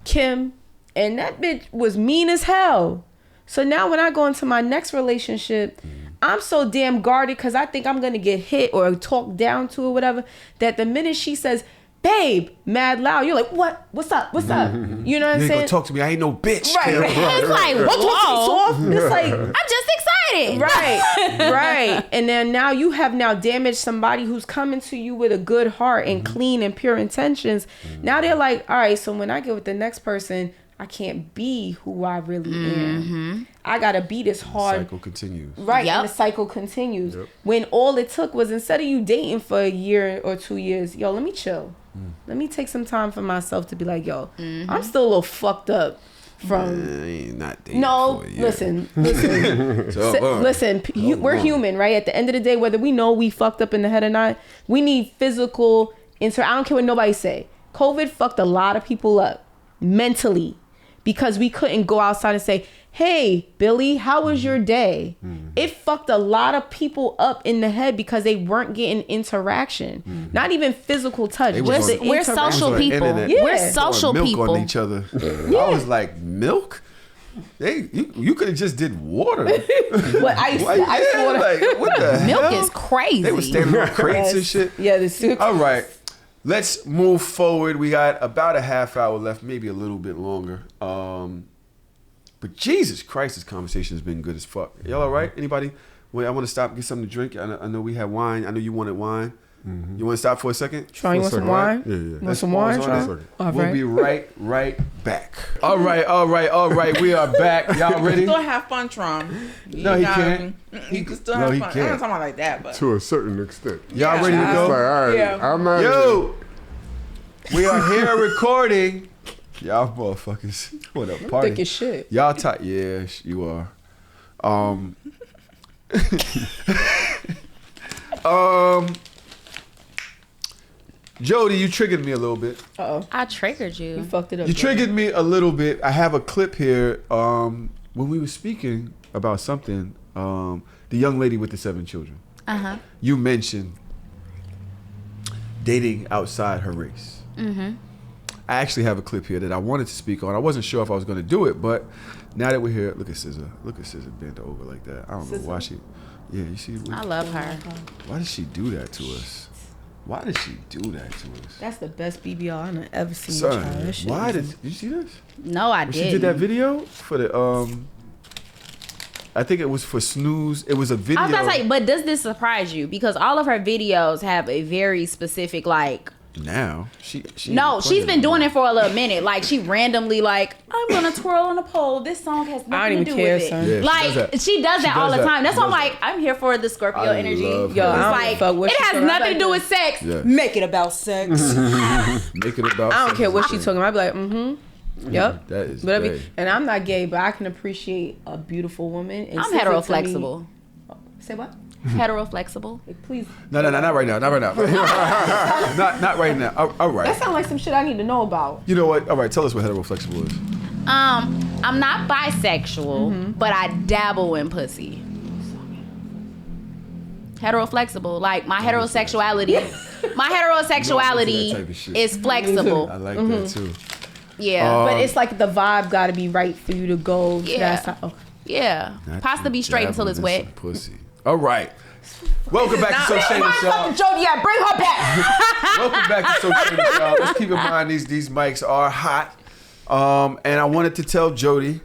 Kim, and that bitch was mean as hell. So now when I go into my next relationship, I'm so damn guarded because I think I'm going to get hit or talked down to or whatever, that the minute she says, babe, mad loud, you're like, what? What's up? What's up? You know what I'm saying? You ain't gonna talk to me. I ain't no bitch. Right. It's like, what? It's like, I'm just excited. it. Right. And then now you have damaged somebody who's coming to you with a good heart and clean and pure intentions. Now they're like, all right, so when I get with the next person, I can't be who I really am. I gotta be this hard. The cycle continues. Right, and the cycle continues. When all it took was, instead of you dating for a year or 2 years, yo, let me chill. Let me take some time for myself to be like, yo, I'm still a little fucked up from. Not dating No, for a year. listen. So, Listen, we're human, right? At the end of the day, whether we know we fucked up in the head or not, we need physical I don't care what nobody say. COVID fucked a lot of people up mentally because we couldn't go outside and say, hey, Billy, how was your day? It fucked a lot of people up in the head because they weren't getting interaction. Not even physical touch. We're social people. We're social milk people. on each other. I was like, milk? You could have just did water. What, ice water? Like, what the hell? Milk is crazy. They were standing on crates and shit. Yeah, the soup. All right. Let's move forward. We got about a half hour left, maybe a little bit longer. But Jesus Christ, this conversation has been good as fuck. Y'all all right? Anybody? Wait, I want to stop and get something to drink. I know we had wine. I know you wanted wine. You want to stop for a second? Sean, you want some wine? Yeah. Want some wine, Sean? We'll be right back. All right. We are back. Y'all ready? Still have fun, Tron. No, he can't. You can still have fun. I'm not talking about like that, but To a certain extent. Y'all ready to It's go? like, all right, Yeah. I'm not. Yo, we are here recording. Y'all motherfuckers, what a party! Thick as shit. Y'all tight? Yeah, you are. Jody, you triggered me a little bit. I triggered you. You fucked it up. You Jody. triggered me a little bit. I have a clip here. When we were speaking about something, the young lady with the 7 children. You mentioned dating outside her race. I actually have a clip here that I wanted to speak on. I wasn't sure if I was going to do it, but now that we're here, look at SZA. Look at SZA bent over like that. I don't know why she. Yeah, you see. I love her. Why did she do that to us? Why did she do that to us? That's the best BBL I've ever seen. Son, That shit why is- did you see this? No, I When didn't. she did that video for the I think it was for Snooze. It was a video. I was gonna say, but does this surprise you? Because all of her videos have a very specific now she No, she's been doing it for a little minute. Like she randomly I'm gonna twirl on a pole. This song has nothing to do with it. son. Yeah, she does that all the time. That's why I'm like, I'm here for the Scorpio I energy. love Yo, her. I don't It's fuck what like it she has talking nothing about. to do with sex. Yeah. make it about sex. Make it about. I don't care what something. she's talking about. I'd be like, yep. That is Whatever. gay. And I'm not gay, but I can appreciate a beauul woman. And I'm SZA to me- heteroflexible. Say what? Heteroflexible. Like, please. No, not right now. Not right now. not right now. All right. That sounds like some shit I need to know about. You know what? All right. Tell us what heteroflexible is. I'm not bisexual, but I dabble in pussy. Heteroflexible, like my heterosexuality. My heterosexuality type of shit. is flexible. I like that too. Yeah, But it's like the vibe got to be right for you to go. Yeah. That's how, yeah. Not Pasta you be straight until it's dabbling in wet. some Pussy. All right. Welcome back to So Shameless, y'all. Jody, yeah, bring her back. Welcome back to So Shameless, y'all. Let's keep in mind these mics are hot. And I wanted to tell Jody,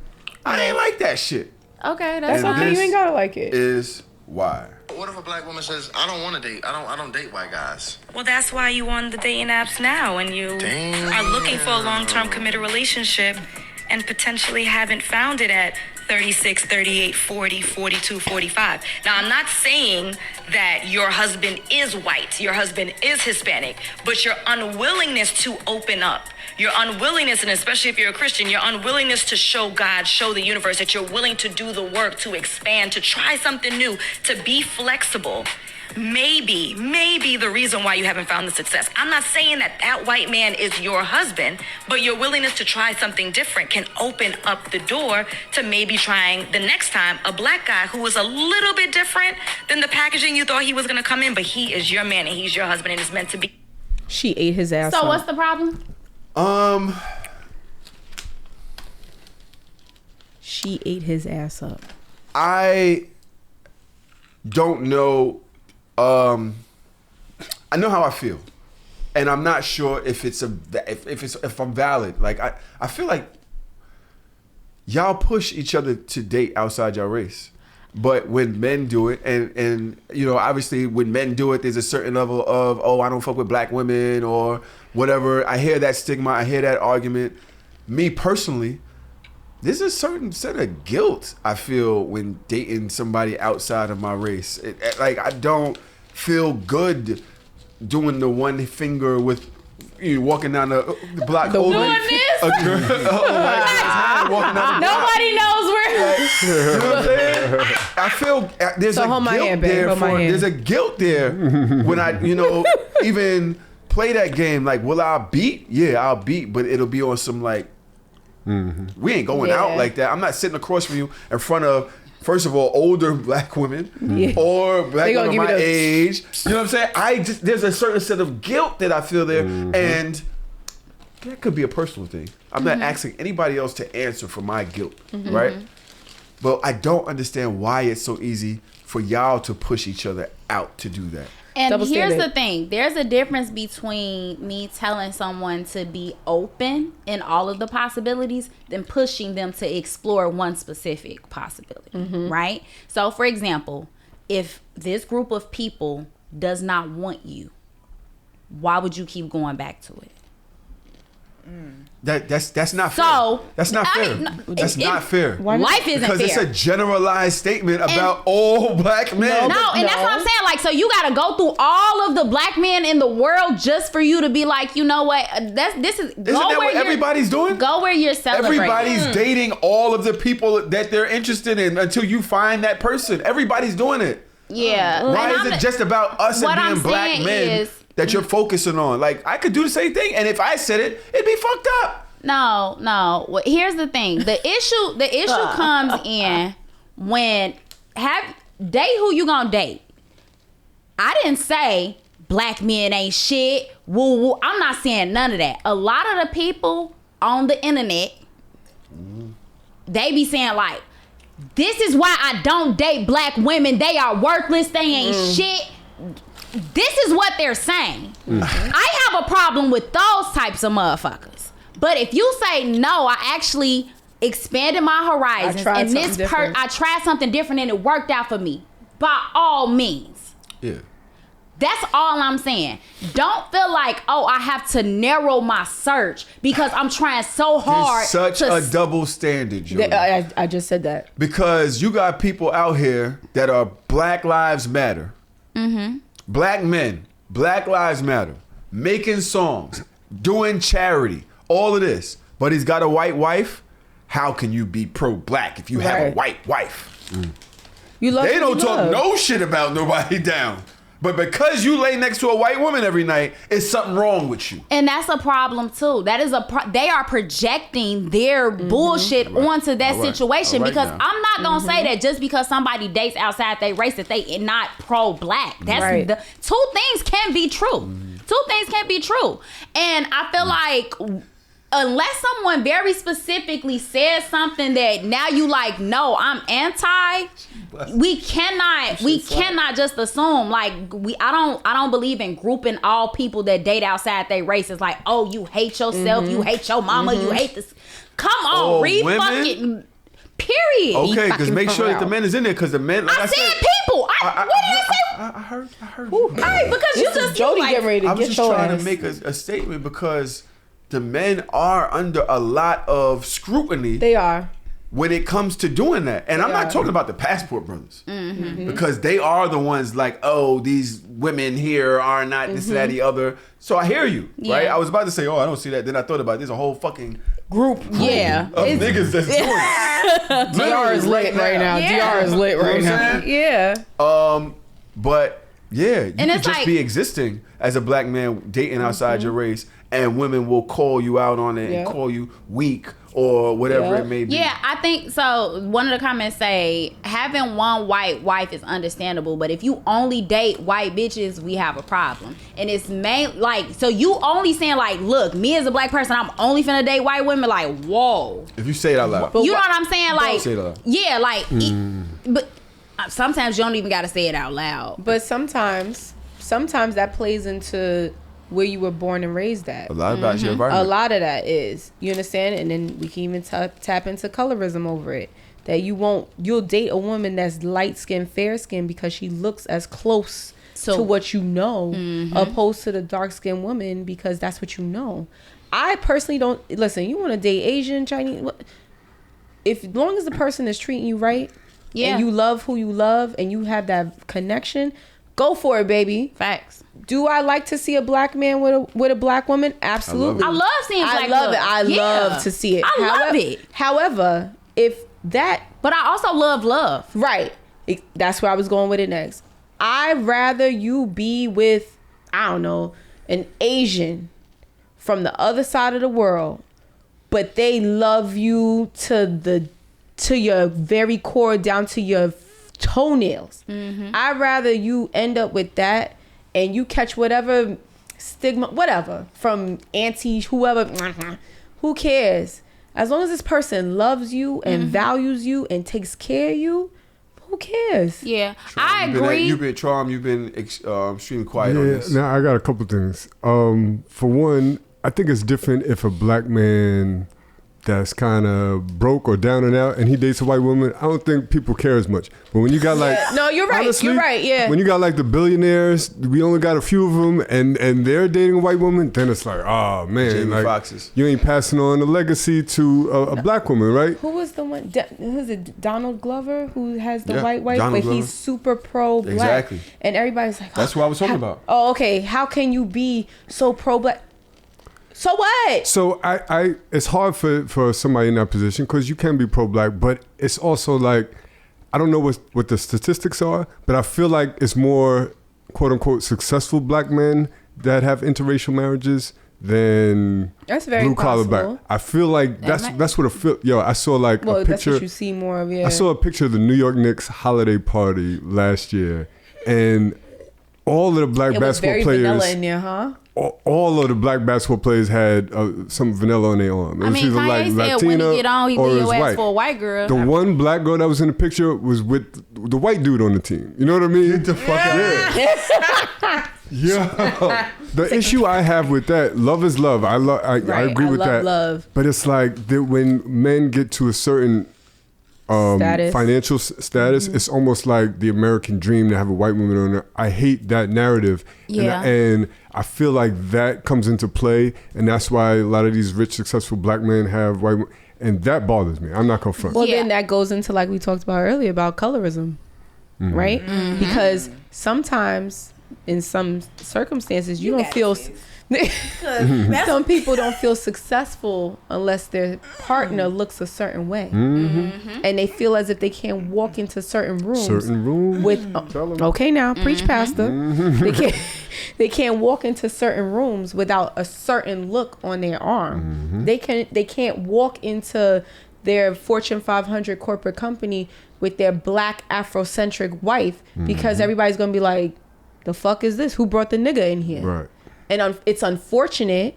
I ain't like that shit. Okay, that's And fine. this You ain't gotta like it. is why. What if a black woman says, I don't want to date. I don't date white guys. Well, that's why you on the dating apps now and you are looking for a long-term committed relationship and potentially haven't found it at 36, 38, 40, 42, 45. Now, I'm not saying that your husband is white, your husband is Hispanic, but your unwillingness to open up, your unwillingness, and especially if you're a Christian, your unwillingness to show God, show the universe that you're willing to do the work, to expand, to try something new, to be flexible, maybe the reason why you haven't found the success. I'm not saying that white man is your husband, but your willingness to try something different can open up the door to maybe trying the next time a black guy who is a little bit different than the packaging you thought he was going to come in, but he is your man and he's your husband and is meant to be. She ate his ass. So up. what's the problem? She ate his ass up. I don't know. I know how I feel, and I'm not sure if if I'm valid. Like I feel like y'all push each other to date outside your race. But when men do it, and you know, obviously when men do it, there's a certain level of, oh, I don't fuck with black women or whatever. I hear that stigma. I hear that argument. Me personally, there's a certain set of guilt I feel when dating somebody outside of my race. Like, I don't feel good doing the one finger with you walking down the block holding doing this? a girl, walking down the block. Nobody knows where. You know what I'm saying? I feel there's So a hold my guilt hand, babe. there Hold my for hand. there's a guilt there when I, you know, even play that game. Like, will I beat? Yeah, I'll beat, but it'll be on some like, we ain't going out like that. I'm not sitting across from you in front of, first of all, older black women or black women my age. You know what I'm saying? There's a certain set of guilt that I feel there, and that could be a personal thing. I'm not asking anybody else to answer for my guilt, right? But I don't understand why it's so easy for y'all to push each other out to do that. And here's the thing. There's a difference between me telling someone to be open in all of the possibilities than pushing them to explore one specific possibility, right? So, for example, if this group of people does not want you, why would you keep going back to it? That's not fair. So that's not fair. That's not fair. Life isn't fair. Because it's a generalized statement about all black men. No, and that's what I'm saying. Like, so you got to go through all of the black men in the world just for you to be like, you know what? Isn't that what everybody's doing? Go where you're celebrating. Everybody's dating all of the people that they're interested in until you find that person. Everybody's doing it. Yeah. Why is it just about us and being black men that you're focusing on? Like, I could do the same thing, and if I said it, it'd be fucked up. No. Well, here's the thing. The issue comes in when date who you gonna date. I didn't say black men ain't shit. Woo woo. I'm not saying none of that. A lot of the people on the internet, they be saying like, this is why I don't date black women. They are worthless. They ain't shit. This is what they're saying. I have a problem with those types of motherfuckers. But if you say, no, I actually expanded my horizons and I tried something different and it worked out for me, by all means. Yeah. That's all I'm saying. Don't feel like, oh, I have to narrow my search because I'm trying so hard. It's such a double standard, Jody. I just said that. Because you got people out here that are Black Lives Matter. Black men, Black Lives Matter, making songs, doing charity, all of this. But he's got a white wife. How can you be pro-black if you have a white wife? They don't talk no shit about nobody down. But because you lay next to a white woman every night, it's something wrong with you. And that's a problem too. That is they are projecting their bullshit onto that situation because I'm not gonna say that just because somebody dates outside their race that they not pro-black. That's two things can be true. Two things can be true. And I feel like unless someone very specifically says something that now you like, no, I'm anti, we cannot just assume like I don't believe in grouping all people that date outside their race. It's like, oh, you hate yourself, you hate your mama, you hate this. Come on, fucking period. Okay, because make sure that the men is in there because the men. Like I said people. What did I say? I heard. Right, because you just Jody getting ready to I was get just your trying ass. to make a statement because the men are under a lot of scrutiny. They are. When it comes to doing that. And I'm not talking about the passport brothers. Because they are the ones like, oh, these women here are not this, that, the other. So I hear you, right? I was about to say, oh, I don't see that. Then I thought about it. There's a whole fucking group of niggas that's doing it. DR is lit right now. DR is lit right now. Yeah. But yeah, you And could it's just like- be existing as a black man dating outside your race and women will call you out on it and call you weak or whatever it may be. Yeah, I think so. One of the comments say having one white wife is understandable, but if you only date white bitches, we have a problem. And it's so you only saying like, look, me as a black person, I'm only finna date white women. Like, whoa. If you say it out loud. You know what I'm saying? Like, say it out loud. yeah, like, but sometimes you don't even got to say it out loud. But sometimes that plays into where you were born and raised at. A lot about your environment. A lot of that is, you understand? And then we can even tap into colorism over it. that you'll date a woman that's light skinned, fair skinned because she looks as close to what you know, opposed to the dark skinned woman because that's what you know. I personally don't listen. You want to date Asian, Chinese? As long as the person is treating you right, and you love who you love, and you have that connection, go for it, baby. Facts. Do I like to see a black man with a black woman? Absolutely. I love seeing black love. I love to see it. Love it. However, if that, but I also love. Right. That's where I was going with it next. I'd rather you be with, I don't know, an Asian from the other side of the world, but they love you to your very core, down to your toenails. I'd rather you end up with that and you catch whatever stigma, whatever, from auntie, whoever, who cares? As long as this person loves you and values you and takes care of you, who cares? Yeah, I agree. You've been extremely quiet on this. Now I got a couple things. For one, I think it's different if a black man that's kind of broke or down and out and he dates a white woman. I don't think people care as much. But when you got no, you're right. Honestly, you're right. Yeah. When you got like the billionaires, we only got a few of them, and they're dating a white woman. Then it's like, oh man, Jamie like Foxx's. You ain't passing on the legacy to a black woman, right? Who was the one? Who's it? Donald Glover, who has the white wife, Donald but Glover. he's super pro black. Exactly. And everybody's like, that's what I was talking about. Oh, okay. How can you be so pro black? So what? So I it's hard for somebody in that position because you can be pro-black, but it's also like, I don't know what the statistics are, but I feel like it's more quote unquote successful black men that have interracial marriages than that's very blue collar possible. black. I feel like that's what I feel. Yo, I saw like a picture. That's what you see more of. Yeah. I saw a picture of the New York Knicks holiday party last year, and all of the black basketball players. Vanilla in there, huh? All of the black basketball players had some vanilla on their arm. It was either like Kanye said Latina when he get on, he or leave it was your ass white. for a white girl. The one black girl that was in the picture was with the white dude on the team. You know what I mean? Get the fuck out. Yeah. The issue I have with that, love is love. I agree with that. Love. But it's like that when men get to a certain financial status, it's almost like the American dream to have a white woman on there. I hate that narrative. Yeah. And I feel like that comes into play, and that's why a lot of these rich, successful black men have white women, and that bothers me. I'm not gonna front. Well, then that goes into like we talked about earlier about colorism, right? Because sometimes in some circumstances you don't feel some people don't feel successful unless their partner looks a certain way, and they feel as if they can't walk into certain rooms with okay now preach pastor. They can't walk into certain rooms without a certain look on their arm. They can't walk into their Fortune 500 corporate company with their black Afrocentric wife because everybody's gonna be like, the fuck is this? Who brought the nigga in here? Right. And it's unfortunate,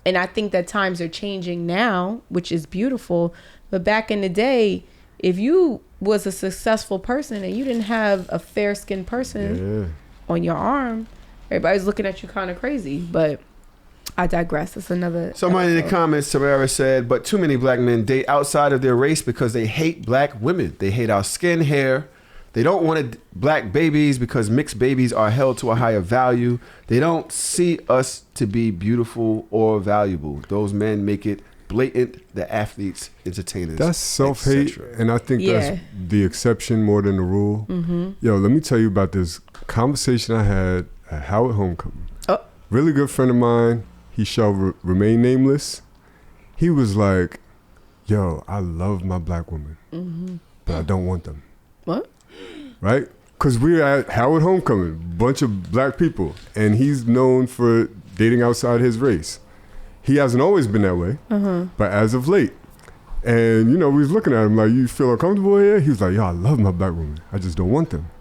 and I think that times are changing now, which is beautiful. But back in the day, if you was a successful person and you didn't have a fair-skinned person on your arm, everybody's looking at you kind of crazy. But I digress. It's another Somebody episode. in the comments, Tamara said, but too many black men date outside of their race because they hate black women. They hate our skin, hair. They don't want black babies because mixed babies are held to a higher value. They don't see us to be beautiful or valuable. Those men make it blatant. The athletes, entertainers. That's self-hate, and I think that's the exception more than the rule. Yo, let me tell you about this conversation I had at Howard Homecoming. Really good friend of mine. He shall remain nameless. He was like, yo, I love my black women, but I don't want them. What? Right? Because we're at Howard Homecoming, bunch of black people, and he's known for dating outside his race. He hasn't always been that way, but as of late. And, you know, we was looking at him like, you feel uncomfortable here? He was like, yo, I love my black women. I just don't want them.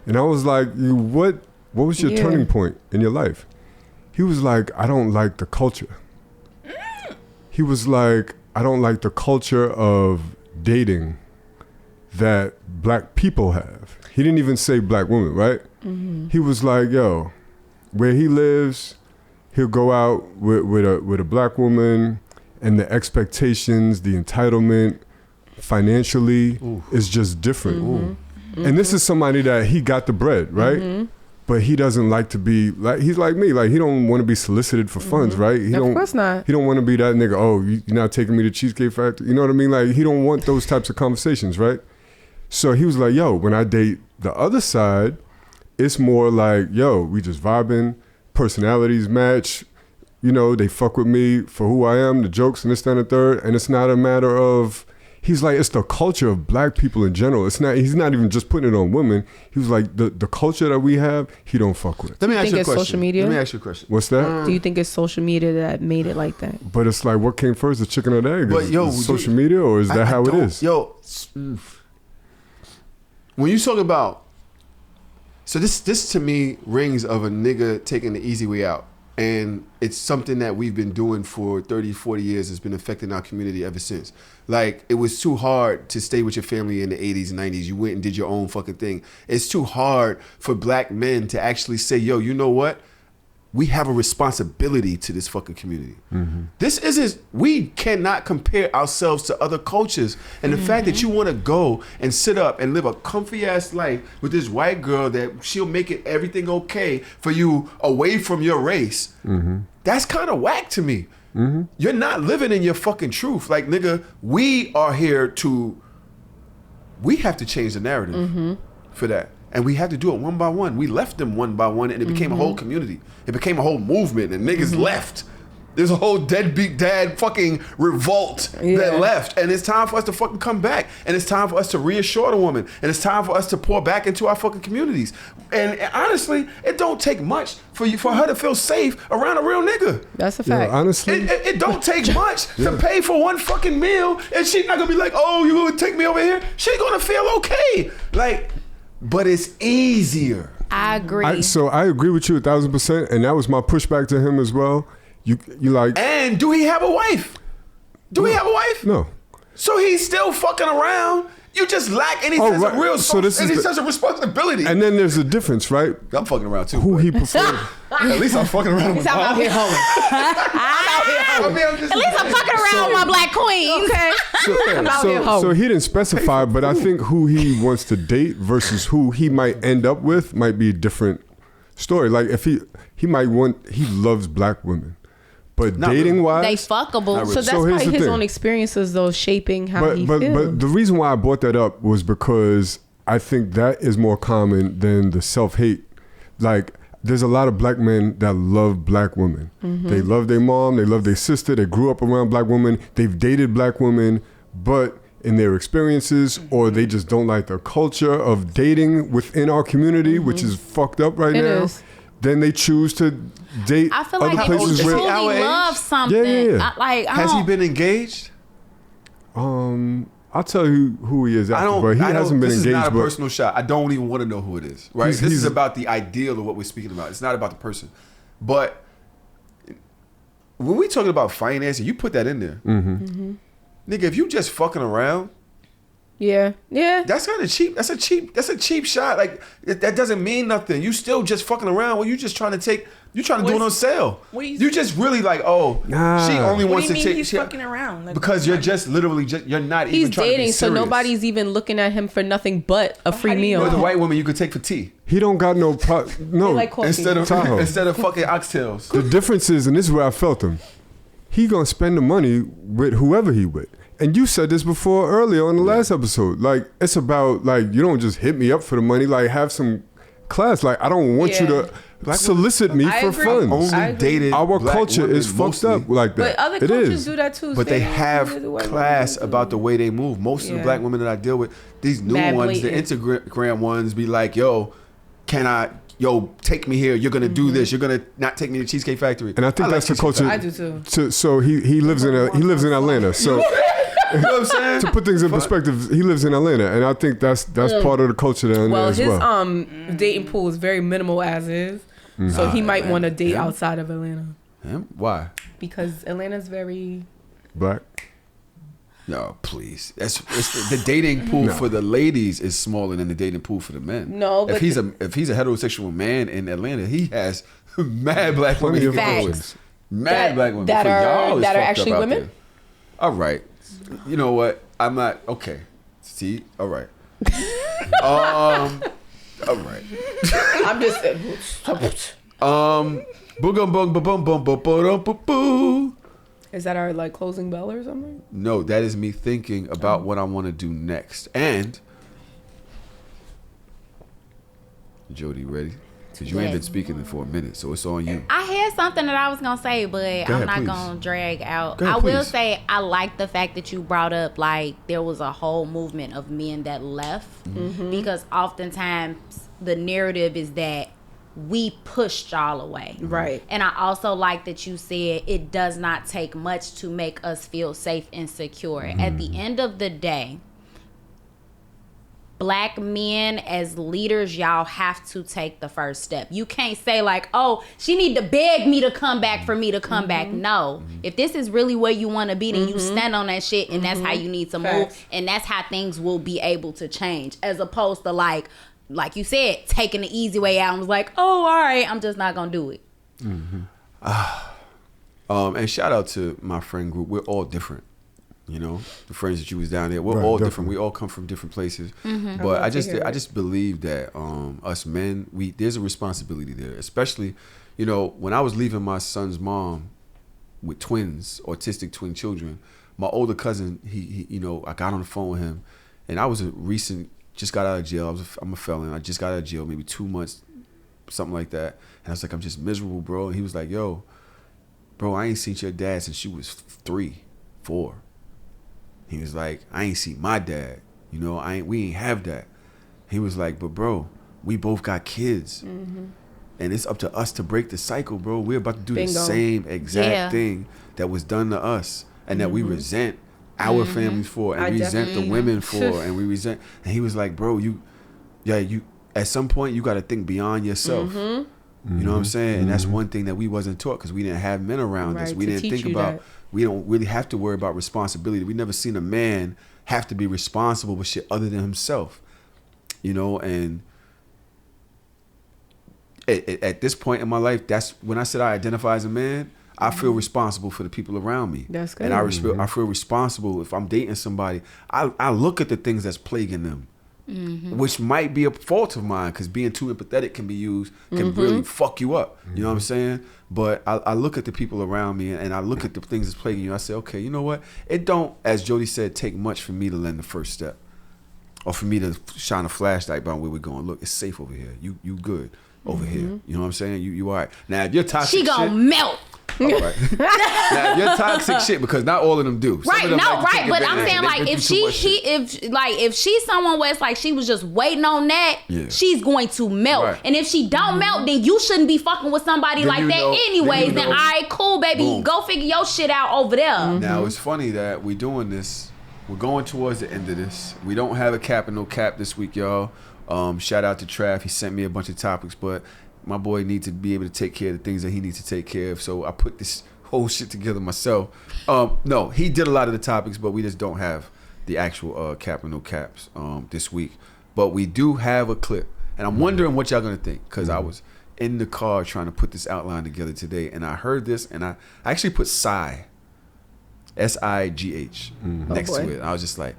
And I was like, what was your turning point in your life? He was like, I don't like the culture. He was like, I don't like the culture of dating that black people have. He didn't even say black women, right? He was like, yo, where he lives, he'll go out with a black woman, and the expectations, the entitlement financially is just different. And this is somebody that he got the bread, right? But he doesn't like to be like, he's like me, like he don't want to be solicited for funds, right? He Of course not. He don't want to be that nigga, oh, you're not taking me to Cheesecake Factory. You know what I mean? Like he don't want those types of conversations, right? So he was like, yo, when I date the other side, it's more like, yo, we just vibing, personalities match, you know, they fuck with me for who I am, the jokes and this, that, and the third. And it's not a matter of, he's like, it's the culture of black people in general. It's not, he's not even just putting it on women. He was like, the culture that we have, he don't fuck with. Let me ask think you a it's question. social media? Let me ask you a question. What's that? Do you think it's social media that made it like that? But it's like, what came first, the chicken or the egg? But yo, is it social media, or is that how it is? Yo, when you talk about, so this to me rings of a nigga taking the easy way out. And it's something that we've been doing for 30, 40 years. It's been affecting our community ever since. Like, it was too hard to stay with your family in the 80s and 90s. You went and did your own fucking thing. It's too hard for black men to actually say, yo, you know what? We have a responsibility to this fucking community. This isn't, we cannot compare ourselves to other cultures. And the fact that you want to go and sit up and live a comfy ass life with this white girl that she'll make it everything okay for you away from your race, that's kind of whack to me. You're not living in your fucking truth. Like, nigga, we are here to, we have to change the narrative for that. And we had to do it one by one. We left them one by one, and it became a whole community. It became a whole movement, and niggas left. There's a whole deadbeat dad fucking revolt that left. And it's time for us to fucking come back. And it's time for us to reassure the woman. And it's time for us to pour back into our fucking communities. And honestly, it don't take much for her to feel safe around a real nigga. That's a fact. Honestly, It don't take much to pay for one fucking meal, and she's not gonna be like, oh, you gonna take me over here? She's gonna feel okay. Like, but it's easier. I agree. So I agree with you 1,000%, and that was my pushback to him as well. You like, And do he have a wife? Do he have a wife? no. So he's still fucking around. You just lack any sense of real sense of responsibility. And then there's a difference, right? I'm fucking around too. Who but he preferred. At least I'm fucking around with I'm out here mom. hoeing. At least I'm fucking around with my black queen. Okay. So he didn't specify, but I think who he wants to date versus who he might end up with might be a different story. Like if he loves black women. But Not dating really. They wise, fuckable. So that's So here's probably the his thing. own experiences, though, shaping how he but feels. the reason why I brought that up was because I think that is more common than the self-hate. Like, there's a lot of black men that love black women. They love their mom, they love their sister, they grew up around black women, they've dated black women, but in their experiences, or they just don't like the culture of dating within our community, which is fucked up right It now. is. Then they choose to date I feel other like if places you where. truly our age? love something, Yeah. Has he been engaged? I'll tell you who he is after, but he hasn't been this engaged. is not a but personal shot. I don't even want to know who it is. Right? He's- This is he's- about the ideal of what we're speaking about. It's not about the person. But when we talking about financing, you put that in there. Nigga, if you just fucking around, yeah. that's kind of cheap. That's a cheap shot. Like that doesn't mean nothing. You still just fucking around. Well, you just trying to take. You trying to do it on sale. what You just really like, oh, Nah. she only What wants do you to mean take. he's fucking around? Like, Because you're just literally you're not He's even trying to be dating, so serious. nobody's even looking at him for nothing but a free how do you meal. Or the white woman you could take for tea he don't got no no. like coffee. instead of Tahoe. fucking oxtails. The difference is, and this is where I felt him. He gonna spend the money with whoever he with. And you said this before earlier on the last episode. Like, it's about, like, you don't just hit me up for the money. Like, have some class. Like, I don't want you to solicit me I for agree. funds. I Only agree. dated Our black culture women is fucked mostly. up like that. But other It cultures is. do that too. But they Spain, have the white class women about do. the way they move. Most of the Yeah. black women that I deal with, these new Mad ones, blatant. the Instagram ones, be like, yo, take me here. You're gonna do this. You're gonna not take me to Cheesecake Factory. And I think that's the culture. I do too. So he lives in Atlanta. So You know what I'm saying? to put things in perspective, he lives in Atlanta, and I think that's part of the culture down there Well, as his well. dating pool is very minimal as is, so he might want to date outside of Atlanta Why? because Atlanta's very. Black. No, please. It's the dating pool for the ladies is smaller than the dating pool for the men. No, if but he's a heterosexual man in Atlanta, he has mad black women. Plenty of he can go Facts. with. Mad black women that For are- y'all, it's that are fucked up actually out women? there. All right, you know what? I'm not okay. See, all right. All right. I'm just. Is that our like closing bell or something? No, that is me thinking about what I want to do next. And Jody, ready? Because you ain't been speaking for a minute, so it's on you. I had something that I was gonna say, but I'm not gonna drag out. Go ahead, I will please. say I like the fact that you brought up like there was a whole movement of men that left because oftentimes the narrative is that we pushed y'all away. Right. And I also like that you said it does not take much to make us feel safe and secure. At the end of the day, Black men as leaders, y'all have to take the first step. You can't say like, oh, she need to beg me to come back for me to come back. No. If this is really where you want to be, then you stand on that shit, and that's how you need to move, and that's how things will be able to change, as opposed to like you said, taking the easy way out and was like, oh, all right, I'm just not gonna do it. And shout out to my friend group. We're all different. You know, the friends that you was down there, we're all different. We all come from different places. But I just believe that us men, there's a responsibility there. Especially, you know, when I was leaving my son's mom with twins, autistic twin children, my older cousin, he you know, I got on the phone with him, and I was just got out of jail. I'm a felon. I just got out of jail, maybe 2 months, something like that. And I was like, I'm just miserable, bro. And he was like, yo, bro, I ain't seen your dad since you was 3, 4. He was like, I ain't seen my dad. You know, we ain't have that. He was like, but bro, we both got kids. And it's up to us to break the cycle, bro. We're about to do the same exact thing that was done to us and that we resent our families for, and resent the women for, and we resent. And he was like, bro, you at some point you got to think beyond yourself. You know what I'm saying? And that's one thing that we wasn't taught because we didn't have men around us. We didn't think about. That. We don't really have to worry about responsibility. We never seen a man have to be responsible with shit other than himself. You know, and at this point in my life, that's when I said I identify as a man. I feel responsible for the people around me. That's good. And I feel responsible if I'm dating somebody. I look at the things that's plaguing them, which might be a fault of mine because being too empathetic can really fuck you up. You know what I'm saying? But I look at the people around me and I look at the things that's plaguing you. I say, okay, you know what? It don't, as Jody said, take much for me to lend the first step or for me to shine a flashlight by where we're going. Look, it's safe over here. You good over here. You know what I'm saying? You all right. Now, if you're toxic she gonna melt. All right. Now, if you're toxic shit, because not all of them do. Right, but I'm saying like if she's someone where it's like she was just waiting on that, she's going to melt. Right. And if she don't melt, then you shouldn't be fucking with somebody like that anyways. Then all right, cool, baby. Boom. Go figure your shit out over there. Now it's funny that we're doing this. We're going towards the end of this. We don't have a cap and no cap this week, y'all. Shout out to Trav. He sent me a bunch of topics, but my boy needs to be able to take care of the things that he needs to take care of. So I put this whole shit together myself. No, he did a lot of the topics, but we just don't have the actual cap and no caps this week. But we do have a clip. And I'm wondering what y'all going to think, because I was in the car trying to put this outline together today, and I heard this, and I actually put Sigh, S-I-G-H, next to it. I was just like,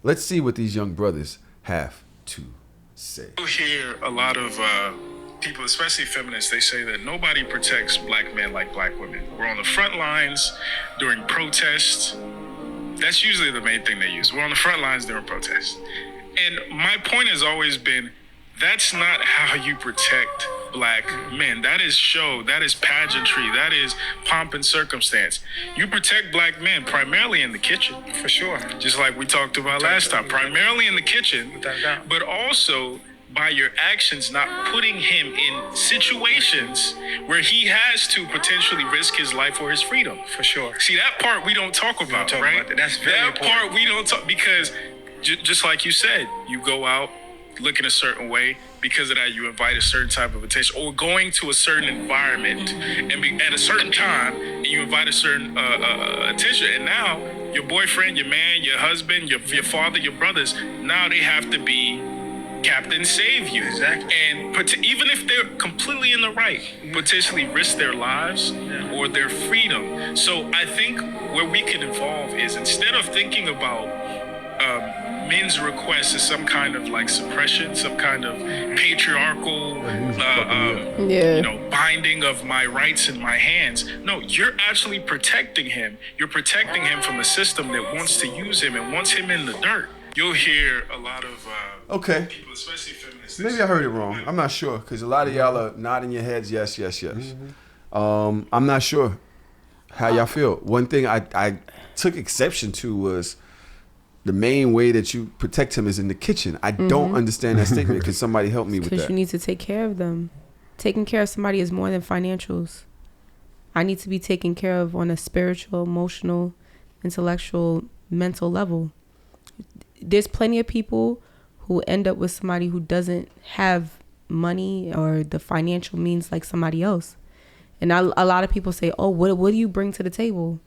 let's see what these young brothers have to say. You hear a lot of people, especially feminists, they say that nobody protects black men like black women. We're on the front lines during protests. That's usually the main thing they use. We're on the front lines during protests. And my point has always been, that's not how you protect black men. That is show, that is pageantry, that is pomp and circumstance. You protect black men primarily in the kitchen. For sure. Just like we talked about last time. Primarily in the kitchen, but also by your actions not putting him in situations where he has to potentially risk his life or his freedom. For sure. See, that part we don't talk about, right? That's very important. That part we don't talk, because just like you said, you go out looking a certain way, because of that you invite a certain type of attention, or going to a certain environment and be at a certain time and you invite a certain attention, and now your boyfriend, your man, your husband, your father, your brothers, now they have to be Captain save you. Exactly. And even if they're completely in the right, potentially risk their lives or their freedom. So I think where we can evolve is instead of thinking about men's requests as some kind of like suppression, some kind of patriarchal, binding of my rights in my hands. No, you're actually protecting him. You're protecting him from a system that wants to use him and wants him in the dirt. You'll hear a lot of people, especially feminists. Maybe I heard it wrong. I'm not sure because a lot of y'all are nodding your heads. Yes. I'm not sure how y'all feel. One thing I took exception to was the main way that you protect him is in the kitchen. I don't understand that statement. Can somebody help me with that? Because you need to take care of them. Taking care of somebody is more than financials. I need to be taken care of on a spiritual, emotional, intellectual, mental level. There's plenty of people who end up with somebody who doesn't have money or the financial means like somebody else. And a lot of people say, oh, what do you bring to the table?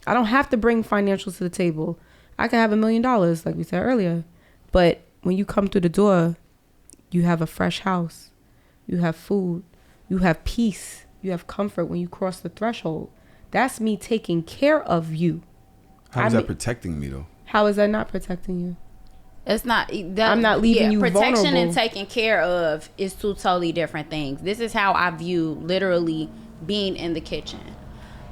I don't have to bring financials to the table. I could have $1 million, like we said earlier. But when you come through the door, you have a fresh house. You have food. You have peace. You have comfort when you cross the threshold. That's me taking care of you. How is that protecting me, though? How is that not protecting you? It's not. I'm not leaving you protection vulnerable. and taking care of is two totally different things. This is how I view literally being in the kitchen.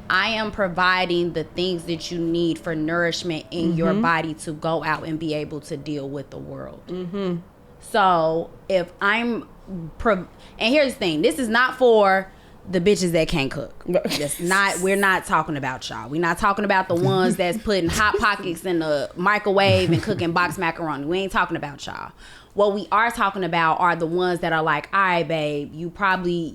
I am providing the things that you need for nourishment in your body to go out and be able to deal with the world. So if I'm, and here's the thing, this is not for the bitches that can't cook. That's not. We're not talking about y'all. We're not talking about the ones that's putting hot pockets in the microwave and cooking box macaroni. We ain't talking about y'all. What we are talking about are the ones that are like, all right, babe, you probably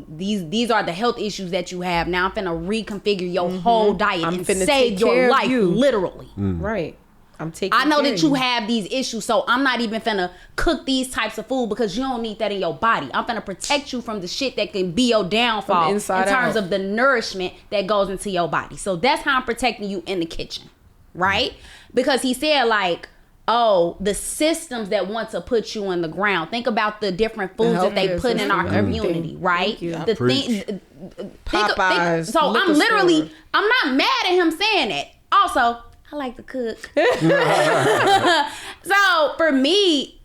these are the health issues that you have. Now I'm finna reconfigure your whole diet and save your life, literally. Right. I know that you have these issues, so I'm not even finna cook these types of food because you don't need that in your body. I'm finna protect you from the shit that can be your downfall in terms of the nourishment that goes into your body. So that's how I'm protecting you in the kitchen, right? Because he said like, oh, the systems that want to put you in the ground. Think about the different foods that they put in our community, right? The thing, Popeyes. So I'm not mad at him saying that. Also, I like to cook. So for me,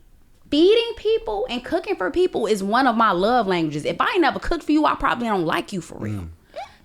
feeding people and cooking for people is one of my love languages. If I ain't never cooked for you, I probably don't like you for real.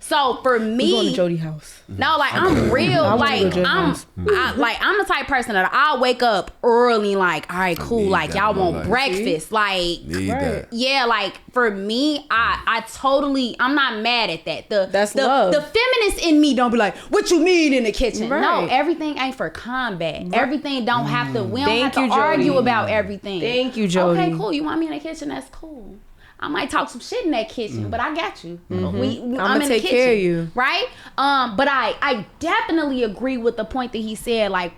So for me, we going to Jody house. No, like I'm real. Like I'm the type of person that I'll wake up early. Like, all right, cool. Like y'all want breakfast. Like, yeah. Like for me, I totally. I'm not mad at that. That's love. The feminist in me don't be like, what you mean in the kitchen? Right. No, everything ain't for combat. Right. Everything don't have to. We don't have to argue about everything. Thank you, Jody. Okay, cool. You want me in the kitchen? That's cool. I might talk some shit in that kitchen, but I got you. I'm gonna take care of you, right? But I definitely agree with the point that he said, like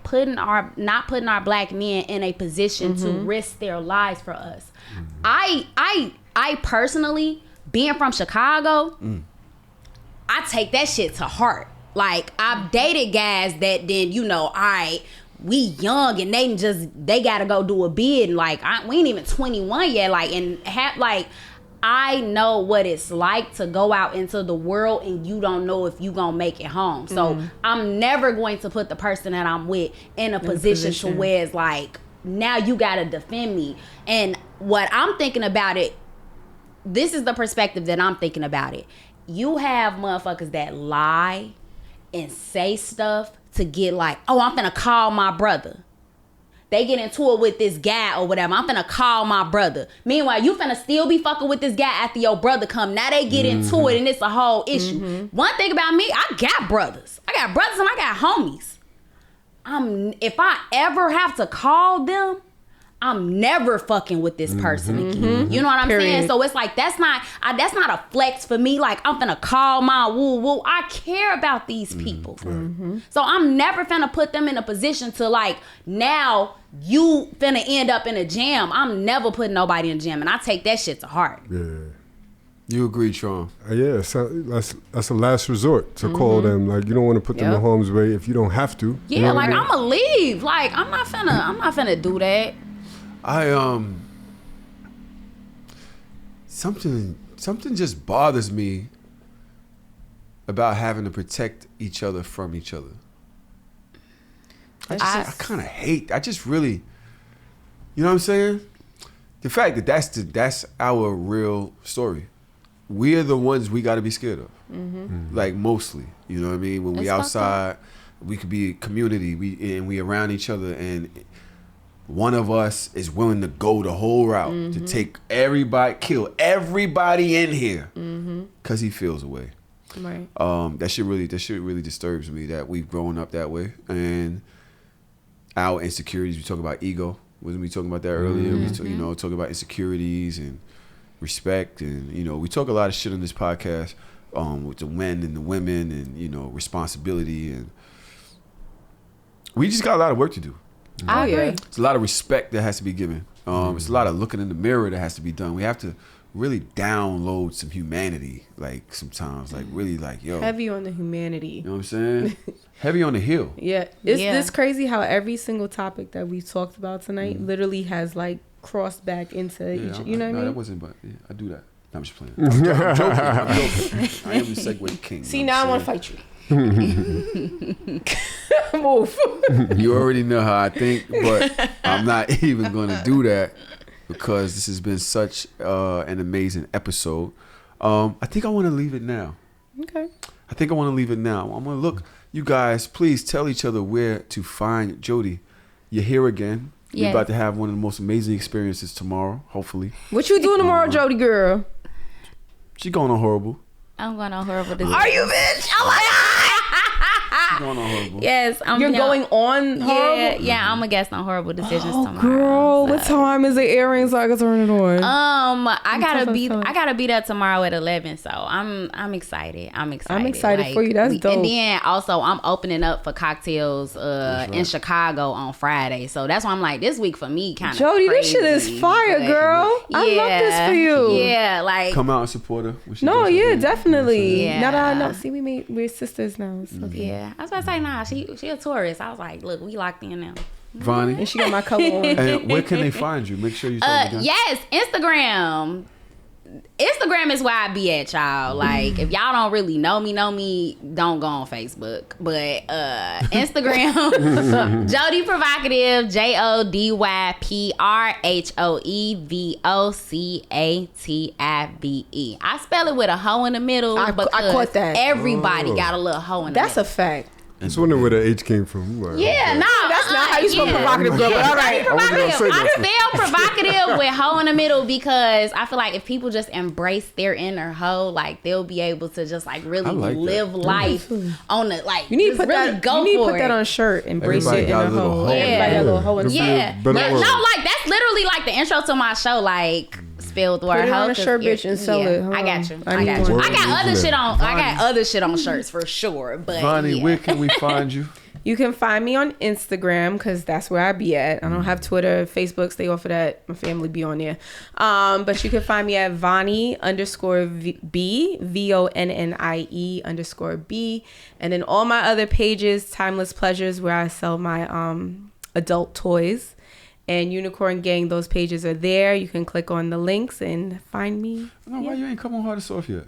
not putting our black men in a position to risk their lives for us. I personally, being from Chicago, I take that shit to heart. Like I've dated guys that then all right, we young and they gotta go do a bid. Like we ain't even 21 yet. Like and have like. I know what it's like to go out into the world and you don't know if you gonna make it home. So I'm never going to put the person that I'm with in a position to where it's like, now you gotta defend me. And what I'm thinking about it, this is the perspective that I'm thinking about it. You have motherfuckers that lie and say stuff to get like, oh, I'm finna call my brother. They get into it with this guy or whatever. I'm finna call my brother. Meanwhile, you finna still be fucking with this guy after your brother come. Now they get into it and it's a whole issue. One thing about me, I got brothers. I got brothers and I got homies. If I ever have to call them, I'm never fucking with this person again. You know what I'm saying? So it's like that's not a flex for me. Like I'm finna call my woo. I care about these people. So I'm never finna put them in a position to like, now you finna end up in a jam. I'm never putting nobody in a jam, and I take that shit to heart. Yeah. You agree, Tron? Yeah, so that's a last resort to call them. Like you don't want to put them in harm's way if you don't have to. Yeah, like I'ma leave. Like I'm not finna do that. something just bothers me about having to protect each other from each other. I kind of hate. I just really, you know what I'm saying? The fact that that's our real story. We're the ones we got to be scared of. Like mostly, you know what I mean? When we outside, we could be a community. We around each other, and one of us is willing to go the whole route to take everybody, kill everybody in here, because he feels a way. Right. That shit really disturbs me that we've grown up that way, and our insecurities. We talk about ego. Wasn't we talking about that earlier? We talk about insecurities and respect, and we talk a lot of shit on this podcast with the men and the women, and responsibility, and we just got a lot of work to do. I agree. It's a lot of respect that has to be given. It's a lot of looking in the mirror that has to be done. We have to really download some humanity, like sometimes, like really, like heavy on the humanity. You know what I'm saying? Heavy on the heel. Yeah, it's crazy how every single topic that we talked about tonight literally has like crossed back into each. You know what I mean? That wasn't, but I do that. I'm just playing. I'm joking. I am the segue king. See, now I want to fight you. Move. You already know how I think, but I'm not even going to do that because this has been such an amazing episode. I think I want to leave it now. Okay. I think I want to leave it now. I'm going to look. You guys, please tell each other where to find Jody. You're here again. Yes. We're about to have one of the most amazing experiences tomorrow, hopefully. What you doing tomorrow, Jody girl? She going on Horrible. I'm going on Horrible this Are you, bitch? Oh my God. Going on Horrible. Yes, You're going on Horrible? Yeah, I'm a guest on Horrible Decisions tomorrow. Girl, what time is the airing so I can turn it on? I gotta be there tomorrow at 11. So I'm excited. I'm excited for you. That's dope. And then also I'm opening up for cocktails in Chicago on Friday. So that's why I'm like, this week for me kind of Jody, crazy, this shit is fire, girl. I love this for you. Yeah, like come out and support her. No, yeah, definitely. Yeah. Now that I know, see, we're sisters now. So. Yeah, I was about to say, nah, she a tourist. I was like, look, we locked in now. Vonnie, and she got my color on. And where can they find you? Make sure you tell me. Yes, Instagram. Instagram is where I be at, y'all. Like, if y'all don't really know me, don't go on Facebook. But Instagram, Jody Provocative, JODYPRHOEVOCATIVE. I spell it with a hoe in the middle. I caught that. Everybody got a little hoe in the middle. That's a fact. I was wondering where the H came from. Nah, that's not how you spell provocative, girl. But all right, I spell provocative with hoe in the middle because I feel like if people just embrace their inner hoe, like they'll be able to just like really live life on the like. You need to put really that. Go you need to for put it. that on a shirt. Embrace your inner hoe. Everybody got a little hoe in the middle. Yeah, no, like that's literally like the intro to my show. Like. Spelled word. Put it on a shirt, bitch, and sell it. I got you. I got other shit on. I got other shit on shirts for sure. But Vonnie, where can we find you? You can find me on Instagram because that's where I be at. I don't have Twitter, Facebook. Stay off of that. My family be on there. But you can find me at Vonnie _B VONNIE _B, and then all my other pages, Timeless Pleasures, where I sell my adult toys. And Unicorn Gang, those pages are there. You can click on the links and find me. No, why you ain't come on Hardest Off yet?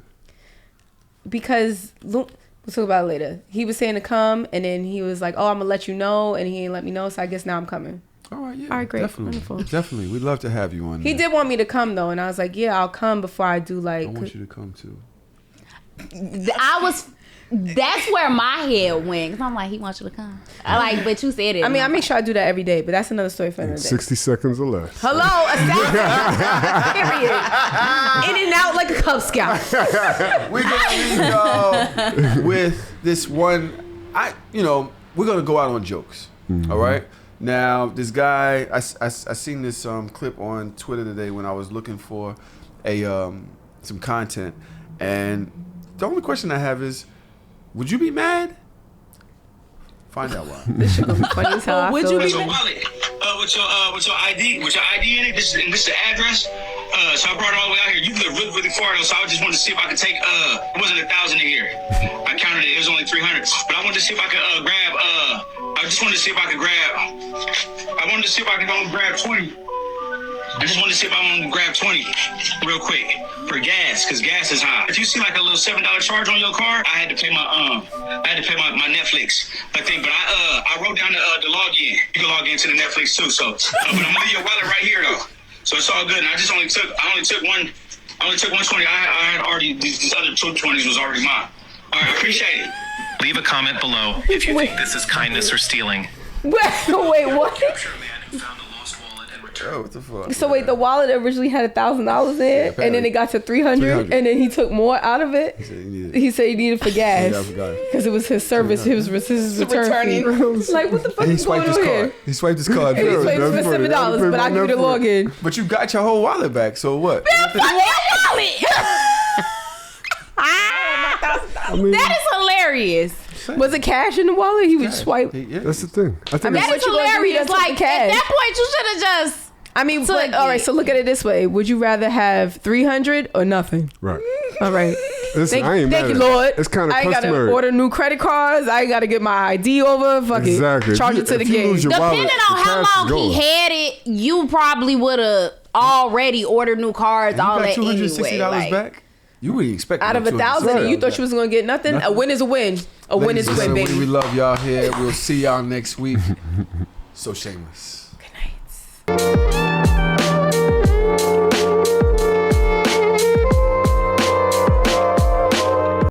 Because, we'll talk about it later. He was saying to come, and then he was like, oh, I'm going to let you know, and he ain't let me know, so I guess now I'm coming. All right, yeah. All right, great. Definitely. Wonderful. Definitely. We'd love to have you on He did want me to come, though, and I was like, yeah, I'll come before I do, like... I want you to come, too. That's where my head went. Cause I'm like, he wants you to come. But you said it. I mean, I make sure I do that every day, but that's another story for another day. 60 seconds or less. Hello, period. In and out like a Cub Scout. We're gonna leave y'all with this one. We're gonna go out on jokes. Mm-hmm. All right. Now, this guy, I seen this clip on Twitter today when I was looking for some content, and the only question I have is, would you be mad? Find out why. This shit gonna be funny as hell. Would you be mad? With your ID in it, this is the address. So I brought it all the way out here. You live really, really far though, so I just wanted to see if I could take it wasn't 1,000 a year. I counted it, it was only 300. But I wanted to see if I could grab I wanted to see if I could go and grab 20. I just wanted to see if I want to grab 20 real quick for gas, because gas is high. If you see like a little $7 charge on your card, I had to pay my Netflix thing. But I wrote down the login. You can log into the Netflix too. So, but I'm gonna leave your wallet right here though. So it's all good. And I only took 120. I had already these other 220s was already mine. All right, I appreciate it. Leave a comment below if you think this is kindness or stealing. Wait, what? Oh, what the fuck? So wait, the wallet originally had $1,000 in it, and then it got to 300, and then he took more out of it. He said he needed for gas because it was his service. His return fee. Like, what the fuck is going on here? He swiped his card. And he swiped for $7, but I give you the login. But you got your whole wallet back, so what? Fuck that wallet. That is hilarious. Was it cash in the wallet? He would swipe. That's the thing. I think that is hilarious. Like, at that point, you should have just. I mean, but, all right, so look at it this way. Would you rather have 300 or nothing? Right. All right. Listen, thank you, Lord. It's kind of I ain't got to order new credit cards. I ain't got to get my ID over. Fuck exactly. it. Charge it to the game. Depending on how long he had it, you probably would have already ordered new cards, all that anyway. $260 back? You wouldn't expect out of 1,000, you thought you was gonna get nothing? A win is a win. A win is a win, baby. We love y'all here. We'll see y'all next week. So shameless. Good night.